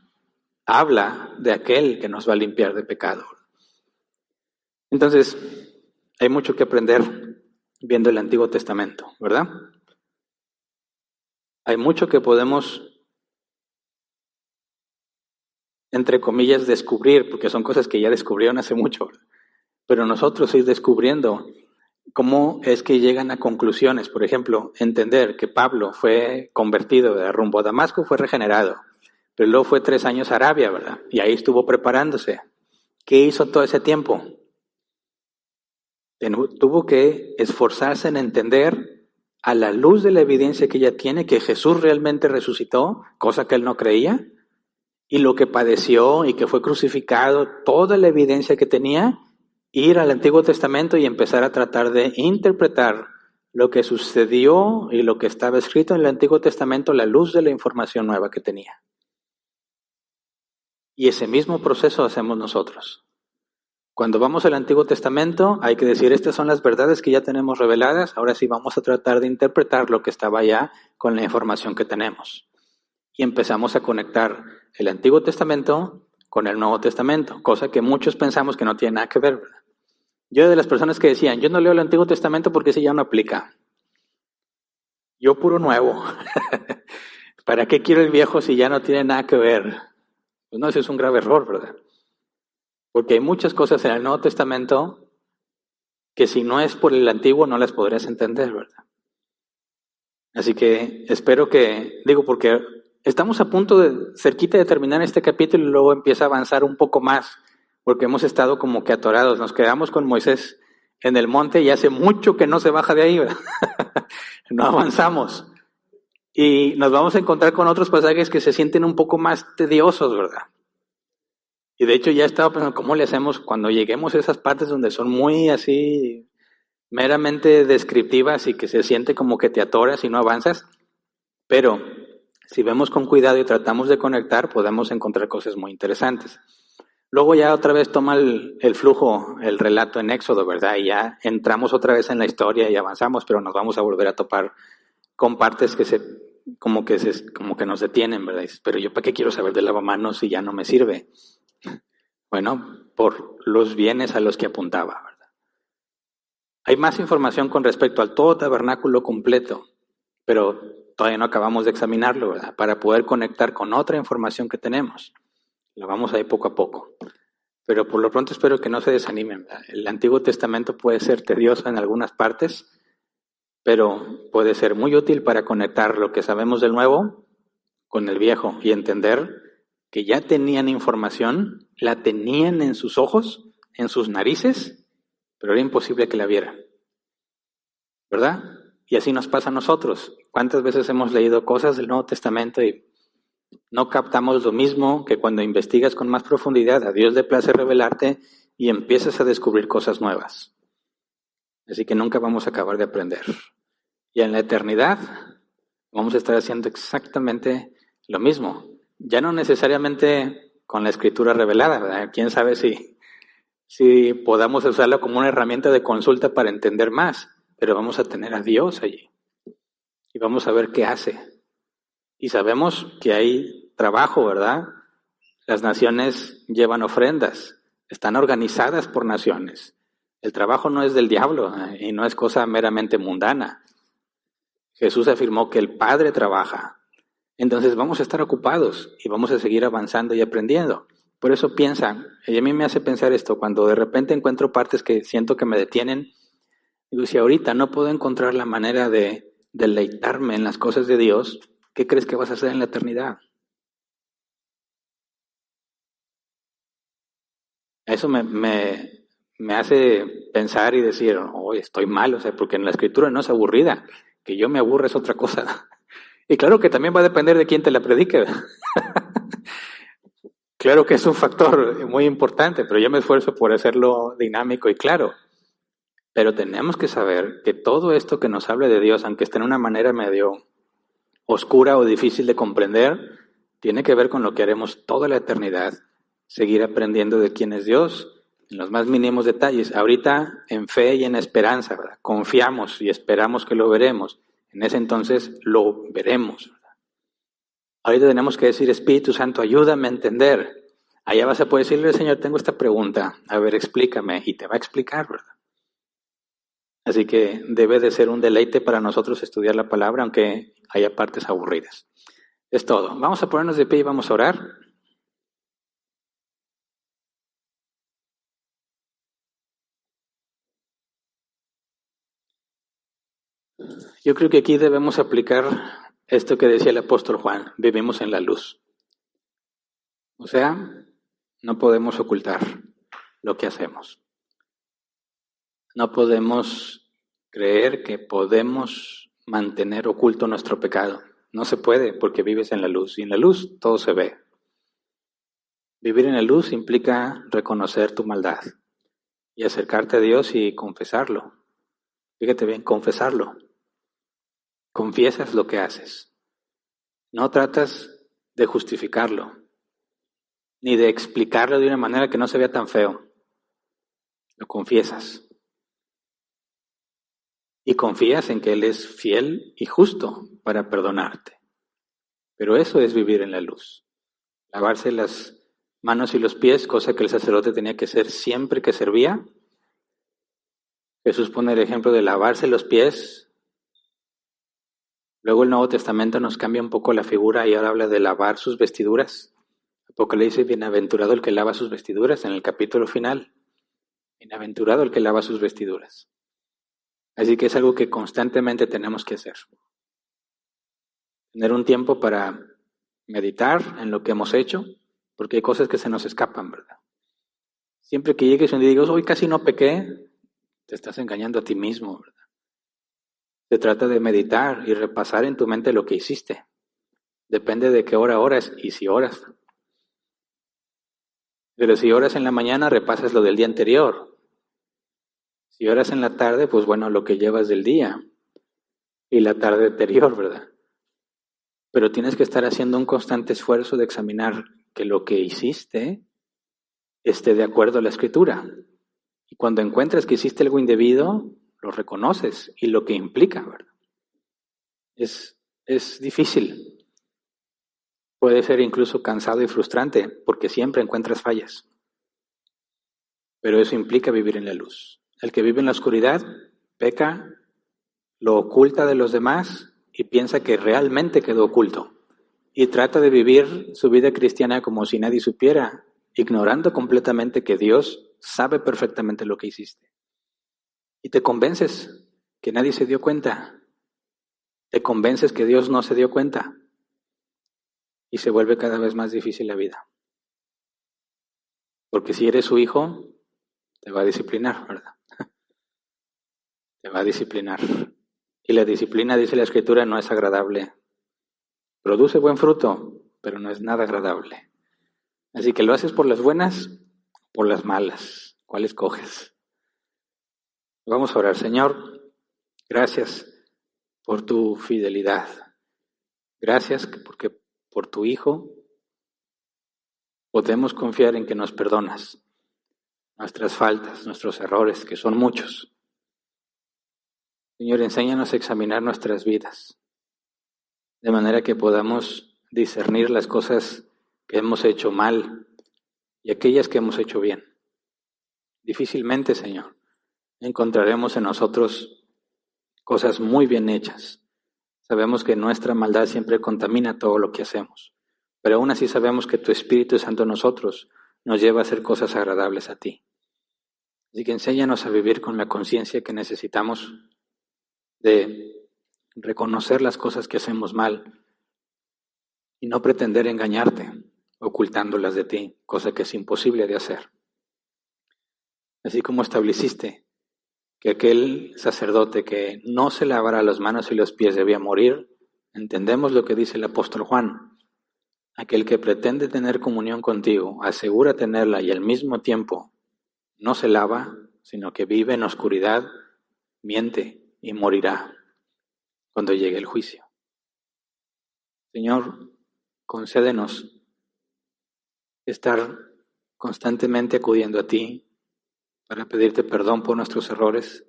habla de aquel que nos va a limpiar de pecado. Entonces, hay mucho que aprender viendo el Antiguo Testamento, ¿verdad? Hay mucho que podemos, entre comillas, descubrir, porque son cosas que ya descubrieron hace mucho, pero nosotros ir descubriendo cómo es que llegan a conclusiones. Por ejemplo, entender que Pablo fue convertido de rumbo a Damasco, fue regenerado, pero luego fue 3 años a Arabia, ¿verdad? Y ahí estuvo preparándose. ¿Qué hizo todo ese tiempo? Tuvo que esforzarse en entender, a la luz de la evidencia que ella tiene, que Jesús realmente resucitó, cosa que él no creía, y lo que padeció y que fue crucificado, toda la evidencia que tenía, ir al Antiguo Testamento y empezar a tratar de interpretar lo que sucedió y lo que estaba escrito en el Antiguo Testamento a la luz de la información nueva que tenía. Y ese mismo proceso hacemos nosotros. Cuando vamos al Antiguo Testamento hay que decir, estas son las verdades que ya tenemos reveladas, ahora sí vamos a tratar de interpretar lo que estaba allá con la información que tenemos. Y empezamos a conectar el Antiguo Testamento con el Nuevo Testamento, cosa que muchos pensamos que no tiene nada que ver, ¿verdad? Yo de las personas que decían, yo no leo el Antiguo Testamento porque ese ya no aplica. Yo puro nuevo. ¿Para qué quiero el viejo si ya no tiene nada que ver? Pues no, eso es un grave error, ¿verdad? Porque hay muchas cosas en el Nuevo Testamento que si no es por el Antiguo no las podrías entender, ¿verdad? Así que espero que, porque estamos a punto de, cerquita de terminar este capítulo y luego empieza a avanzar un poco más, porque hemos estado como que atorados, nos quedamos con Moisés en el monte y hace mucho que no se baja de ahí, ¿verdad? No avanzamos. Y nos vamos a encontrar con otros pasajes que se sienten un poco más tediosos, ¿verdad? Y de hecho ya estaba pensando, ¿cómo le hacemos cuando lleguemos a esas partes donde son muy así, meramente descriptivas y que se siente como que te atoras y no avanzas? Pero si vemos con cuidado y tratamos de conectar, podemos encontrar cosas muy interesantes. Luego ya otra vez toma el flujo, el relato en Éxodo, ¿verdad? Y ya entramos otra vez en la historia y avanzamos, pero nos vamos a volver a topar con partes que como que nos detienen, ¿verdad? Pero yo ¿para qué quiero saber del lavamanos si ya no me sirve? Bueno, por los bienes a los que apuntaba, ¿verdad? Hay más información con respecto al todo tabernáculo completo, pero todavía no acabamos de examinarlo, ¿verdad? Para poder conectar con otra información que tenemos. Lo vamos a ir poco a poco. Pero por lo pronto espero que no se desanimen, ¿verdad? El Antiguo Testamento puede ser tedioso en algunas partes, pero puede ser muy útil para conectar lo que sabemos del Nuevo con el Viejo y entender que ya tenían información, la tenían en sus ojos, en sus narices, pero era imposible que la vieran, ¿verdad? Y así nos pasa a nosotros. ¿Cuántas veces hemos leído cosas del Nuevo Testamento y no captamos lo mismo que cuando investigas con más profundidad? A Dios le place revelarte y empiezas a descubrir cosas nuevas. Así que nunca vamos a acabar de aprender. Y en la eternidad vamos a estar haciendo exactamente lo mismo. Ya no necesariamente con la escritura revelada, ¿verdad? Quién sabe si podamos usarla como una herramienta de consulta para entender más, pero vamos a tener a Dios allí y vamos a ver qué hace. Y sabemos que hay trabajo, ¿verdad? Las naciones llevan ofrendas, están organizadas por naciones. El trabajo no es del diablo y no es cosa meramente mundana. Jesús afirmó que el Padre trabaja. Entonces vamos a estar ocupados y vamos a seguir avanzando y aprendiendo. Por eso piensa, y a mí me hace pensar esto, cuando de repente encuentro partes que siento que me detienen, digo, si ahorita no puedo encontrar la manera de deleitarme en las cosas de Dios, ¿qué crees que vas a hacer en la eternidad? Eso me hace pensar y decir, oh, estoy mal, o sea, porque en la Escritura no es aburrida, que yo me aburra es otra cosa. Y claro que también va a depender de quién te la predique. Claro que es un factor muy importante, pero yo me esfuerzo por hacerlo dinámico y claro. Pero tenemos que saber que todo esto que nos habla de Dios, aunque esté en una manera medio oscura o difícil de comprender, tiene que ver con lo que haremos toda la eternidad, seguir aprendiendo de quién es Dios, en los más mínimos detalles. Ahorita en fe y en esperanza, ¿verdad? Confiamos y esperamos que lo veremos. En ese entonces lo veremos. Ahorita tenemos que decir, Espíritu Santo, ayúdame a entender. Allá vas a poder decirle, Señor, tengo esta pregunta, a ver, explícame, y te va a explicar, ¿verdad? Así que debe de ser un deleite para nosotros estudiar la palabra, aunque haya partes aburridas. Es todo. Vamos a ponernos de pie y vamos a orar. Yo creo que aquí debemos aplicar esto que decía el apóstol Juan, vivimos en la luz. O sea, no podemos ocultar lo que hacemos. No podemos creer que podemos mantener oculto nuestro pecado. No se puede porque vives en la luz y en la luz todo se ve. Vivir en la luz implica reconocer tu maldad y acercarte a Dios y confesarlo. Fíjate bien, confesarlo. Confiesas lo que haces. No tratas de justificarlo, ni de explicarlo de una manera que no se vea tan feo. Lo confiesas. Y confías en que Él es fiel y justo para perdonarte. Pero eso es vivir en la luz. Lavarse las manos y los pies, cosa que el sacerdote tenía que hacer siempre que servía. Jesús pone el ejemplo de lavarse los pies. Luego el Nuevo Testamento nos cambia un poco la figura y ahora habla de lavar sus vestiduras. Apocalipsis, bienaventurado el que lava sus vestiduras, en el capítulo final. Bienaventurado el que lava sus vestiduras. Así que es algo que constantemente tenemos que hacer. Tener un tiempo para meditar en lo que hemos hecho, porque hay cosas que se nos escapan, ¿verdad? Siempre que llegues un día y digas, hoy casi no pequé, te estás engañando a ti mismo, ¿verdad? Se trata de meditar y repasar en tu mente lo que hiciste. Depende de qué hora oras y si oras. Pero si oras en la mañana, repasas lo del día anterior. Si oras en la tarde, pues bueno, lo que llevas del día y la tarde anterior, ¿verdad? Pero tienes que estar haciendo un constante esfuerzo de examinar que lo que hiciste esté de acuerdo a la Escritura. Y cuando encuentras que hiciste algo indebido, lo reconoces y lo que implica, ¿verdad? Es difícil. Puede ser incluso cansado y frustrante porque siempre encuentras fallas. Pero eso implica vivir en la luz. El que vive en la oscuridad peca, lo oculta de los demás y piensa que realmente quedó oculto. Y trata de vivir su vida cristiana como si nadie supiera, ignorando completamente que Dios sabe perfectamente lo que hiciste. Y te convences que nadie se dio cuenta. Te convences que Dios no se dio cuenta. Y se vuelve cada vez más difícil la vida. Porque si eres su hijo, te va a disciplinar, ¿verdad? Te va a disciplinar. Y la disciplina, dice la Escritura, no es agradable. Produce buen fruto, pero no es nada agradable. Así que lo haces por las buenas, por las malas. ¿Cuál escoges? Vamos a orar. Señor, gracias por tu fidelidad. Gracias porque por tu Hijo podemos confiar en que nos perdonas nuestras faltas, nuestros errores, que son muchos. Señor, enséñanos a examinar nuestras vidas, de manera que podamos discernir las cosas que hemos hecho mal y aquellas que hemos hecho bien. Difícilmente, Señor, encontraremos en nosotros cosas muy bien hechas. Sabemos que nuestra maldad siempre contamina todo lo que hacemos, pero aún así sabemos que tu Espíritu Santo en nosotros nos lleva a hacer cosas agradables a ti. Así que enséñanos a vivir con la conciencia que necesitamos de reconocer las cosas que hacemos mal y no pretender engañarte, ocultándolas de ti, cosa que es imposible de hacer. Así como estableciste que aquel sacerdote que no se lavara las manos y los pies debía morir, entendemos lo que dice el apóstol Juan. Aquel que pretende tener comunión contigo, asegura tenerla y al mismo tiempo no se lava, sino que vive en oscuridad, miente y morirá cuando llegue el juicio. Señor, concédenos estar constantemente acudiendo a ti para pedirte perdón por nuestros errores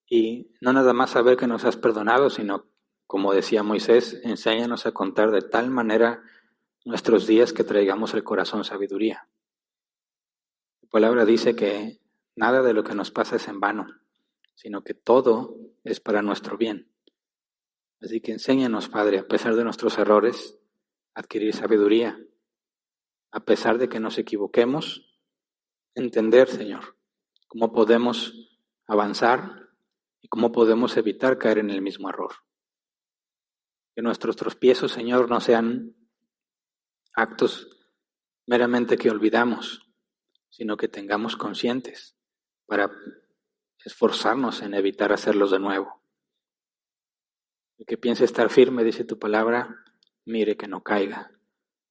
y no nada más saber que nos has perdonado, sino, como decía Moisés, enséñanos a contar de tal manera nuestros días que traigamos al corazón sabiduría. Tu palabra dice que nada de lo que nos pasa es en vano, sino que todo es para nuestro bien. Así que enséñanos, Padre, a pesar de nuestros errores, a adquirir sabiduría. A pesar de que nos equivoquemos, entender, Señor, cómo podemos avanzar y cómo podemos evitar caer en el mismo error. Que nuestros tropiezos, Señor, no sean actos meramente que olvidamos, sino que tengamos conscientes para esforzarnos en evitar hacerlos de nuevo. El que piense estar firme, dice tu palabra, mire que no caiga.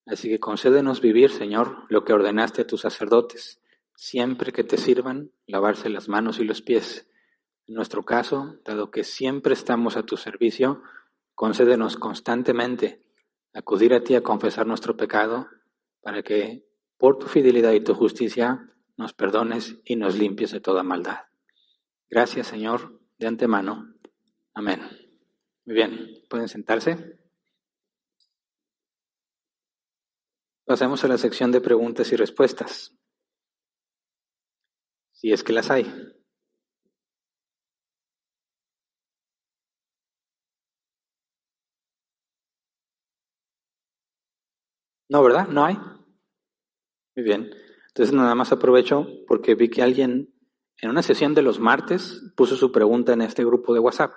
Así que concédenos vivir, Señor, lo que ordenaste a tus sacerdotes, siempre que te sirvan, lavarse las manos y los pies. En nuestro caso, dado que siempre estamos a tu servicio, concédenos constantemente acudir a ti a confesar nuestro pecado, para que, por tu fidelidad y tu justicia, nos perdones y nos limpies de toda maldad. Gracias, Señor, de antemano. Amén. Muy bien, ¿pueden sentarse? Pasemos a la sección de preguntas y respuestas, si es que las hay. No, ¿verdad? ¿No hay? Muy bien. Entonces nada más aprovecho porque vi que alguien en una sesión de los martes puso su pregunta en este grupo de WhatsApp.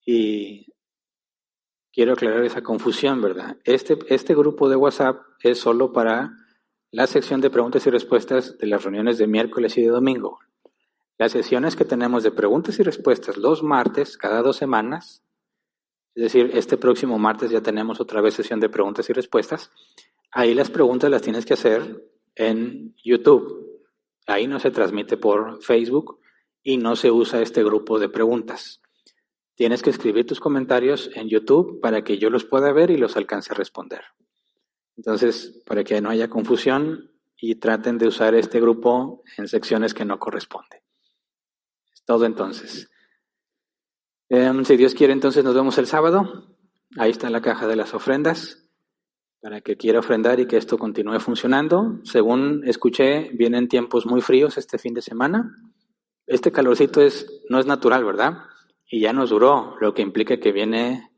Y quiero aclarar esa confusión, ¿verdad? Este grupo de WhatsApp es solo para la sección de preguntas y respuestas de las reuniones de miércoles y de domingo. Las sesiones que tenemos de preguntas y respuestas los martes, cada 2 semanas, es decir, este próximo martes ya tenemos otra vez sesión de preguntas y respuestas. Ahí las preguntas las tienes que hacer en YouTube. Ahí no se transmite por Facebook y no se usa este grupo de preguntas. Tienes que escribir tus comentarios en YouTube para que yo los pueda ver y los alcance a responder. Entonces, para que no haya confusión y traten de usar este grupo en secciones que no corresponden. Es todo entonces. Si Dios quiere, entonces nos vemos el sábado. Ahí está la caja de las ofrendas para que quiera ofrendar y que esto continúe funcionando. Según escuché, vienen tiempos muy fríos este fin de semana. Este calorcito no es natural, ¿verdad? Y ya nos duró, lo que implica que viene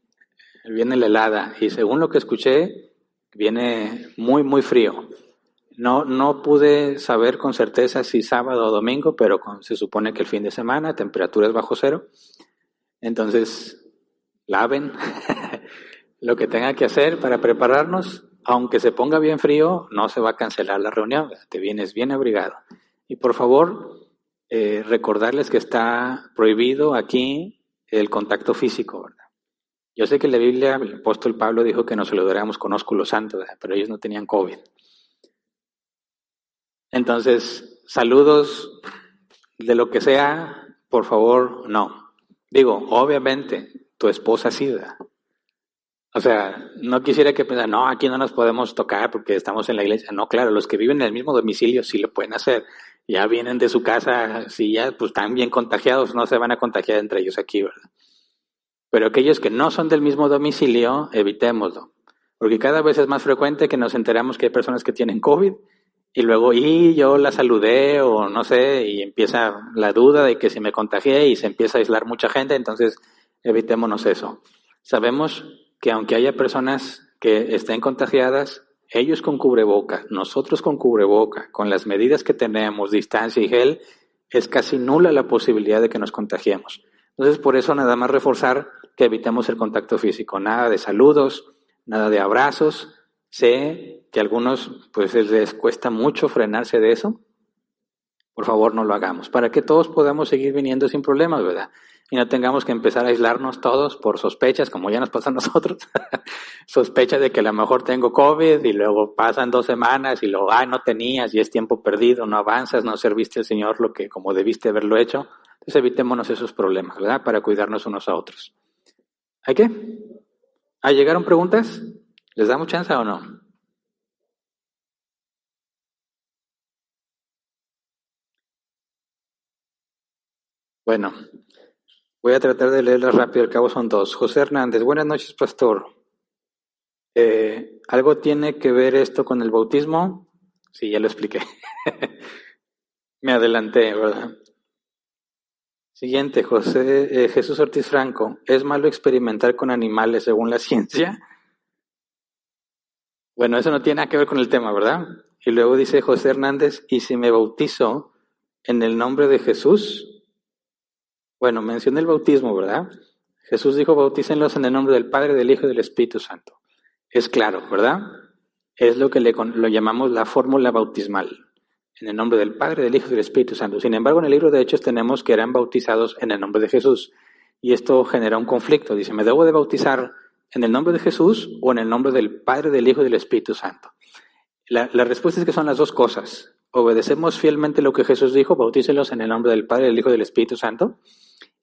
la helada. Y según lo que escuché, viene muy, muy frío. No pude saber con certeza si sábado o domingo, pero se supone que el fin de semana, temperaturas bajo cero. Entonces, laven lo que tenga que hacer para prepararnos. Aunque se ponga bien frío, no se va a cancelar la reunión. Te vienes bien abrigado. Y por favor, recordarles que está prohibido aquí el contacto físico, ¿verdad? Yo sé que en la Biblia el apóstol Pablo dijo que nos saludáramos con ósculo santo, ¿verdad? Pero ellos no tenían COVID. Entonces, saludos de lo que sea, por favor, no. Digo, obviamente, tu esposa sí, ¿verdad? O sea, no quisiera que pensaran, no, aquí no nos podemos tocar porque estamos en la iglesia. No, claro, los que viven en el mismo domicilio sí lo pueden hacer. Ya vienen de su casa, si ya pues están bien contagiados, no se van a contagiar entre ellos aquí, ¿verdad? Pero aquellos que no son del mismo domicilio, evitémoslo. Porque cada vez es más frecuente que nos enteramos que hay personas que tienen COVID y luego, y yo la saludé o no sé, y empieza la duda de que si me contagié y se empieza a aislar mucha gente, entonces evitémonos eso. Sabemos que aunque haya personas que estén contagiadas, ellos con cubreboca, nosotros con cubreboca, con las medidas que tenemos, distancia y gel, es casi nula la posibilidad de que nos contagiemos. Entonces, por eso nada más reforzar que evitemos el contacto físico, nada de saludos, nada de abrazos. Sé que a algunos pues les cuesta mucho frenarse de eso. Por favor, no lo hagamos, para que todos podamos seguir viniendo sin problemas, ¿verdad? Y no tengamos que empezar a aislarnos todos por sospechas, como ya nos pasa a nosotros. Sospechas de que a lo mejor tengo COVID y luego pasan 2 semanas y luego, no tenías y es tiempo perdido, no avanzas, no serviste al Señor lo que como debiste haberlo hecho. Entonces evitémonos esos problemas, ¿verdad? Para cuidarnos unos a otros. ¿Hay qué? ¿Llegaron preguntas? ¿Les damos chance o no? Bueno, voy a tratar de leerlas rápido, al cabo son 2. José Hernández, buenas noches, pastor. ¿Algo tiene que ver esto con el bautismo? Sí, ya lo expliqué. Me adelanté, ¿verdad? Siguiente, Jesús Ortiz Franco. ¿Es malo experimentar con animales según la ciencia? Bueno, eso no tiene nada que ver con el tema, ¿verdad? Y luego dice José Hernández, ¿y si me bautizo en el nombre de Jesús? Bueno, mencioné el bautismo, ¿verdad? Jesús dijo, bautícenlos en el nombre del Padre, del Hijo y del Espíritu Santo. Es claro, ¿verdad? Es lo que lo llamamos la fórmula bautismal. En el nombre del Padre, del Hijo y del Espíritu Santo. Sin embargo, en el libro de Hechos tenemos que eran bautizados en el nombre de Jesús. Y esto genera un conflicto. Dice, ¿me debo de bautizar en el nombre de Jesús o en el nombre del Padre, del Hijo y del Espíritu Santo? La respuesta es que son las dos cosas. Obedecemos fielmente lo que Jesús dijo, bautícelos en el nombre del Padre, del Hijo y del Espíritu Santo.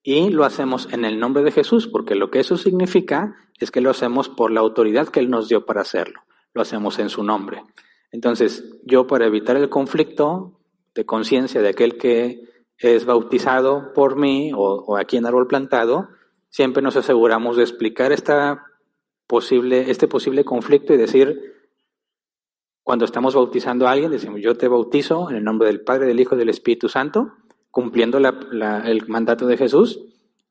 Y lo hacemos en el nombre de Jesús, porque lo que eso significa es que lo hacemos por la autoridad que Él nos dio para hacerlo. Lo hacemos en su nombre. Entonces, yo para evitar el conflicto de conciencia de aquel que es bautizado por mí o aquí en árbol plantado, siempre nos aseguramos de explicar este posible conflicto y decir, cuando estamos bautizando a alguien, decimos, yo te bautizo en el nombre del Padre, del Hijo y del Espíritu Santo, cumpliendo el mandato de Jesús,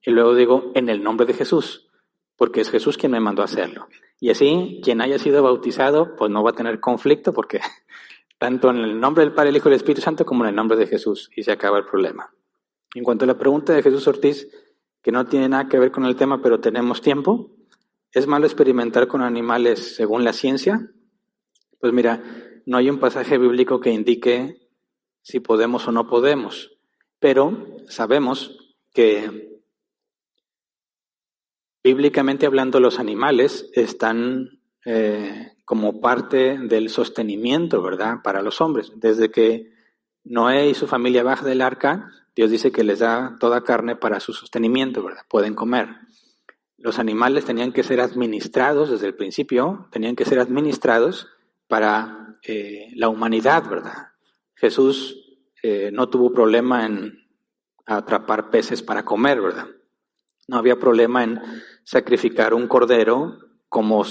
y luego digo, en el nombre de Jesús, porque es Jesús quien me mandó a hacerlo. Y así, quien haya sido bautizado, pues no va a tener conflicto, porque tanto en el nombre del Padre, el Hijo y el Espíritu Santo, como en el nombre de Jesús, y se acaba el problema. En cuanto a la pregunta de Jesús Ortiz, que no tiene nada que ver con el tema, pero tenemos tiempo, ¿es malo experimentar con animales según la ciencia? Pues mira, no hay un pasaje bíblico que indique si podemos o no podemos, pero sabemos que bíblicamente hablando los animales están como parte del sostenimiento, ¿verdad?, para los hombres. Desde que Noé y su familia bajan del arca, Dios dice que les da toda carne para su sostenimiento, ¿verdad? Pueden comer. Los animales tenían que ser administrados desde el principio, tenían que ser administrados para la humanidad, ¿verdad? Jesús no tuvo problema en atrapar peces para comer, ¿verdad? No había problema en sacrificar un cordero como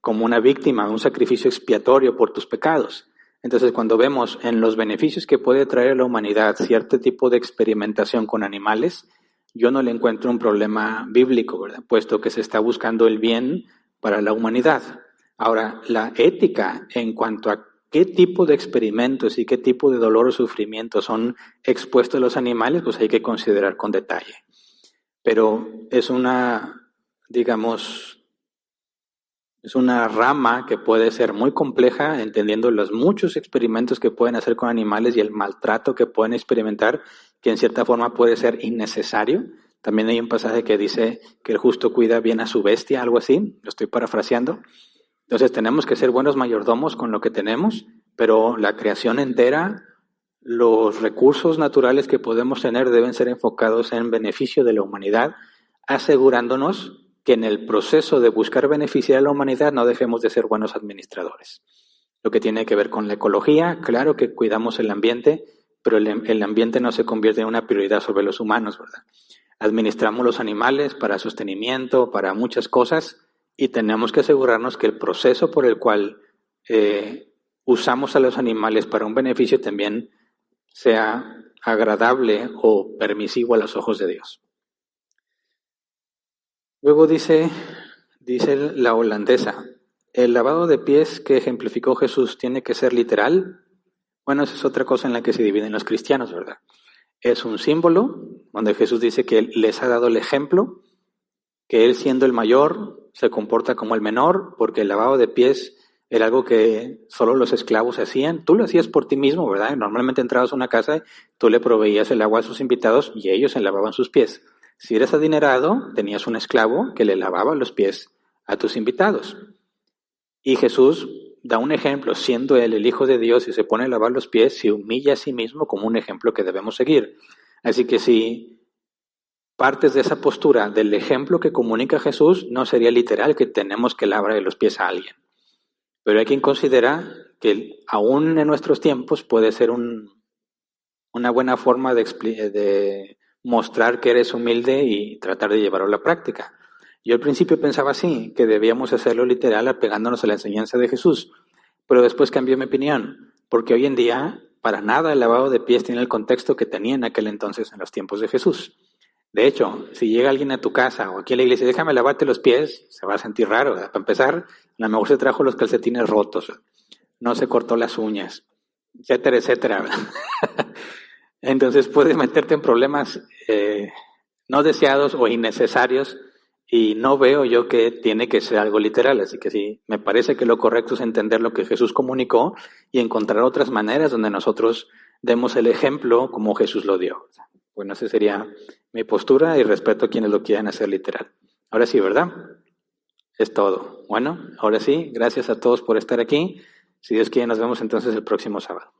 una víctima, un sacrificio expiatorio por tus pecados. Entonces, cuando vemos en los beneficios que puede traer a la humanidad cierto tipo de experimentación con animales, yo no le encuentro un problema bíblico, ¿verdad? Puesto que se está buscando el bien para la humanidad. Ahora, la ética en cuanto a qué tipo de experimentos y qué tipo de dolor o sufrimiento son expuestos a los animales, pues hay que considerar con detalle. Pero es una rama que puede ser muy compleja, entendiendo los muchos experimentos que pueden hacer con animales y el maltrato que pueden experimentar, que en cierta forma puede ser innecesario. También hay un pasaje que dice que el justo cuida bien a su bestia, algo así, lo estoy parafraseando. Entonces tenemos que ser buenos mayordomos con lo que tenemos, pero la creación entera, los recursos naturales que podemos tener deben ser enfocados en beneficio de la humanidad, asegurándonos que en el proceso de buscar beneficiar a la humanidad no dejemos de ser buenos administradores. Lo que tiene que ver con la ecología, claro que cuidamos el ambiente, pero el ambiente no se convierte en una prioridad sobre los humanos, ¿verdad? Administramos los animales para sostenimiento, para muchas cosas, y tenemos que asegurarnos que el proceso por el cual usamos a los animales para un beneficio también sea agradable o permisivo a los ojos de Dios. Luego dice la holandesa, ¿el lavado de pies que ejemplificó Jesús tiene que ser literal? Bueno, esa es otra cosa en la que se dividen los cristianos, ¿verdad? Es un símbolo donde Jesús dice que Él les ha dado el ejemplo, que Él siendo el mayor se comporta como el menor, porque el lavado de pies era algo que solo los esclavos hacían. Tú lo hacías por ti mismo, ¿verdad? Normalmente entrabas a una casa, tú le proveías el agua a sus invitados y ellos se lavaban sus pies. Si eras adinerado, tenías un esclavo que le lavaba los pies a tus invitados. Y Jesús da un ejemplo, siendo Él el Hijo de Dios y se pone a lavar los pies, se humilla a sí mismo como un ejemplo que debemos seguir. Así que si partes de esa postura del ejemplo que comunica Jesús, no sería literal que tenemos que lavarle los pies a alguien. Pero hay quien considera que aún en nuestros tiempos puede ser una buena forma de mostrar que eres humilde y tratar de llevarlo a la práctica. Yo al principio pensaba así, que debíamos hacerlo literal apegándonos a la enseñanza de Jesús, pero después cambié mi opinión, porque hoy en día para nada el lavado de pies tiene el contexto que tenía en aquel entonces en los tiempos de Jesús. De hecho, si llega alguien a tu casa o aquí a la iglesia, déjame lavarte los pies, se va a sentir raro, ¿verdad? Para empezar, a lo mejor se trajo los calcetines rotos, no se cortó las uñas, etcétera, etcétera. Entonces puedes meterte en problemas no deseados o innecesarios y no veo yo que tiene que ser algo literal. Así que sí, me parece que lo correcto es entender lo que Jesús comunicó y encontrar otras maneras donde nosotros demos el ejemplo como Jesús lo dio. Bueno, esa sería mi postura y respeto a quienes lo quieran hacer literal. Ahora sí, ¿verdad? Es todo. Bueno, ahora sí, gracias a todos por estar aquí. Si Dios quiere, nos vemos entonces el próximo sábado.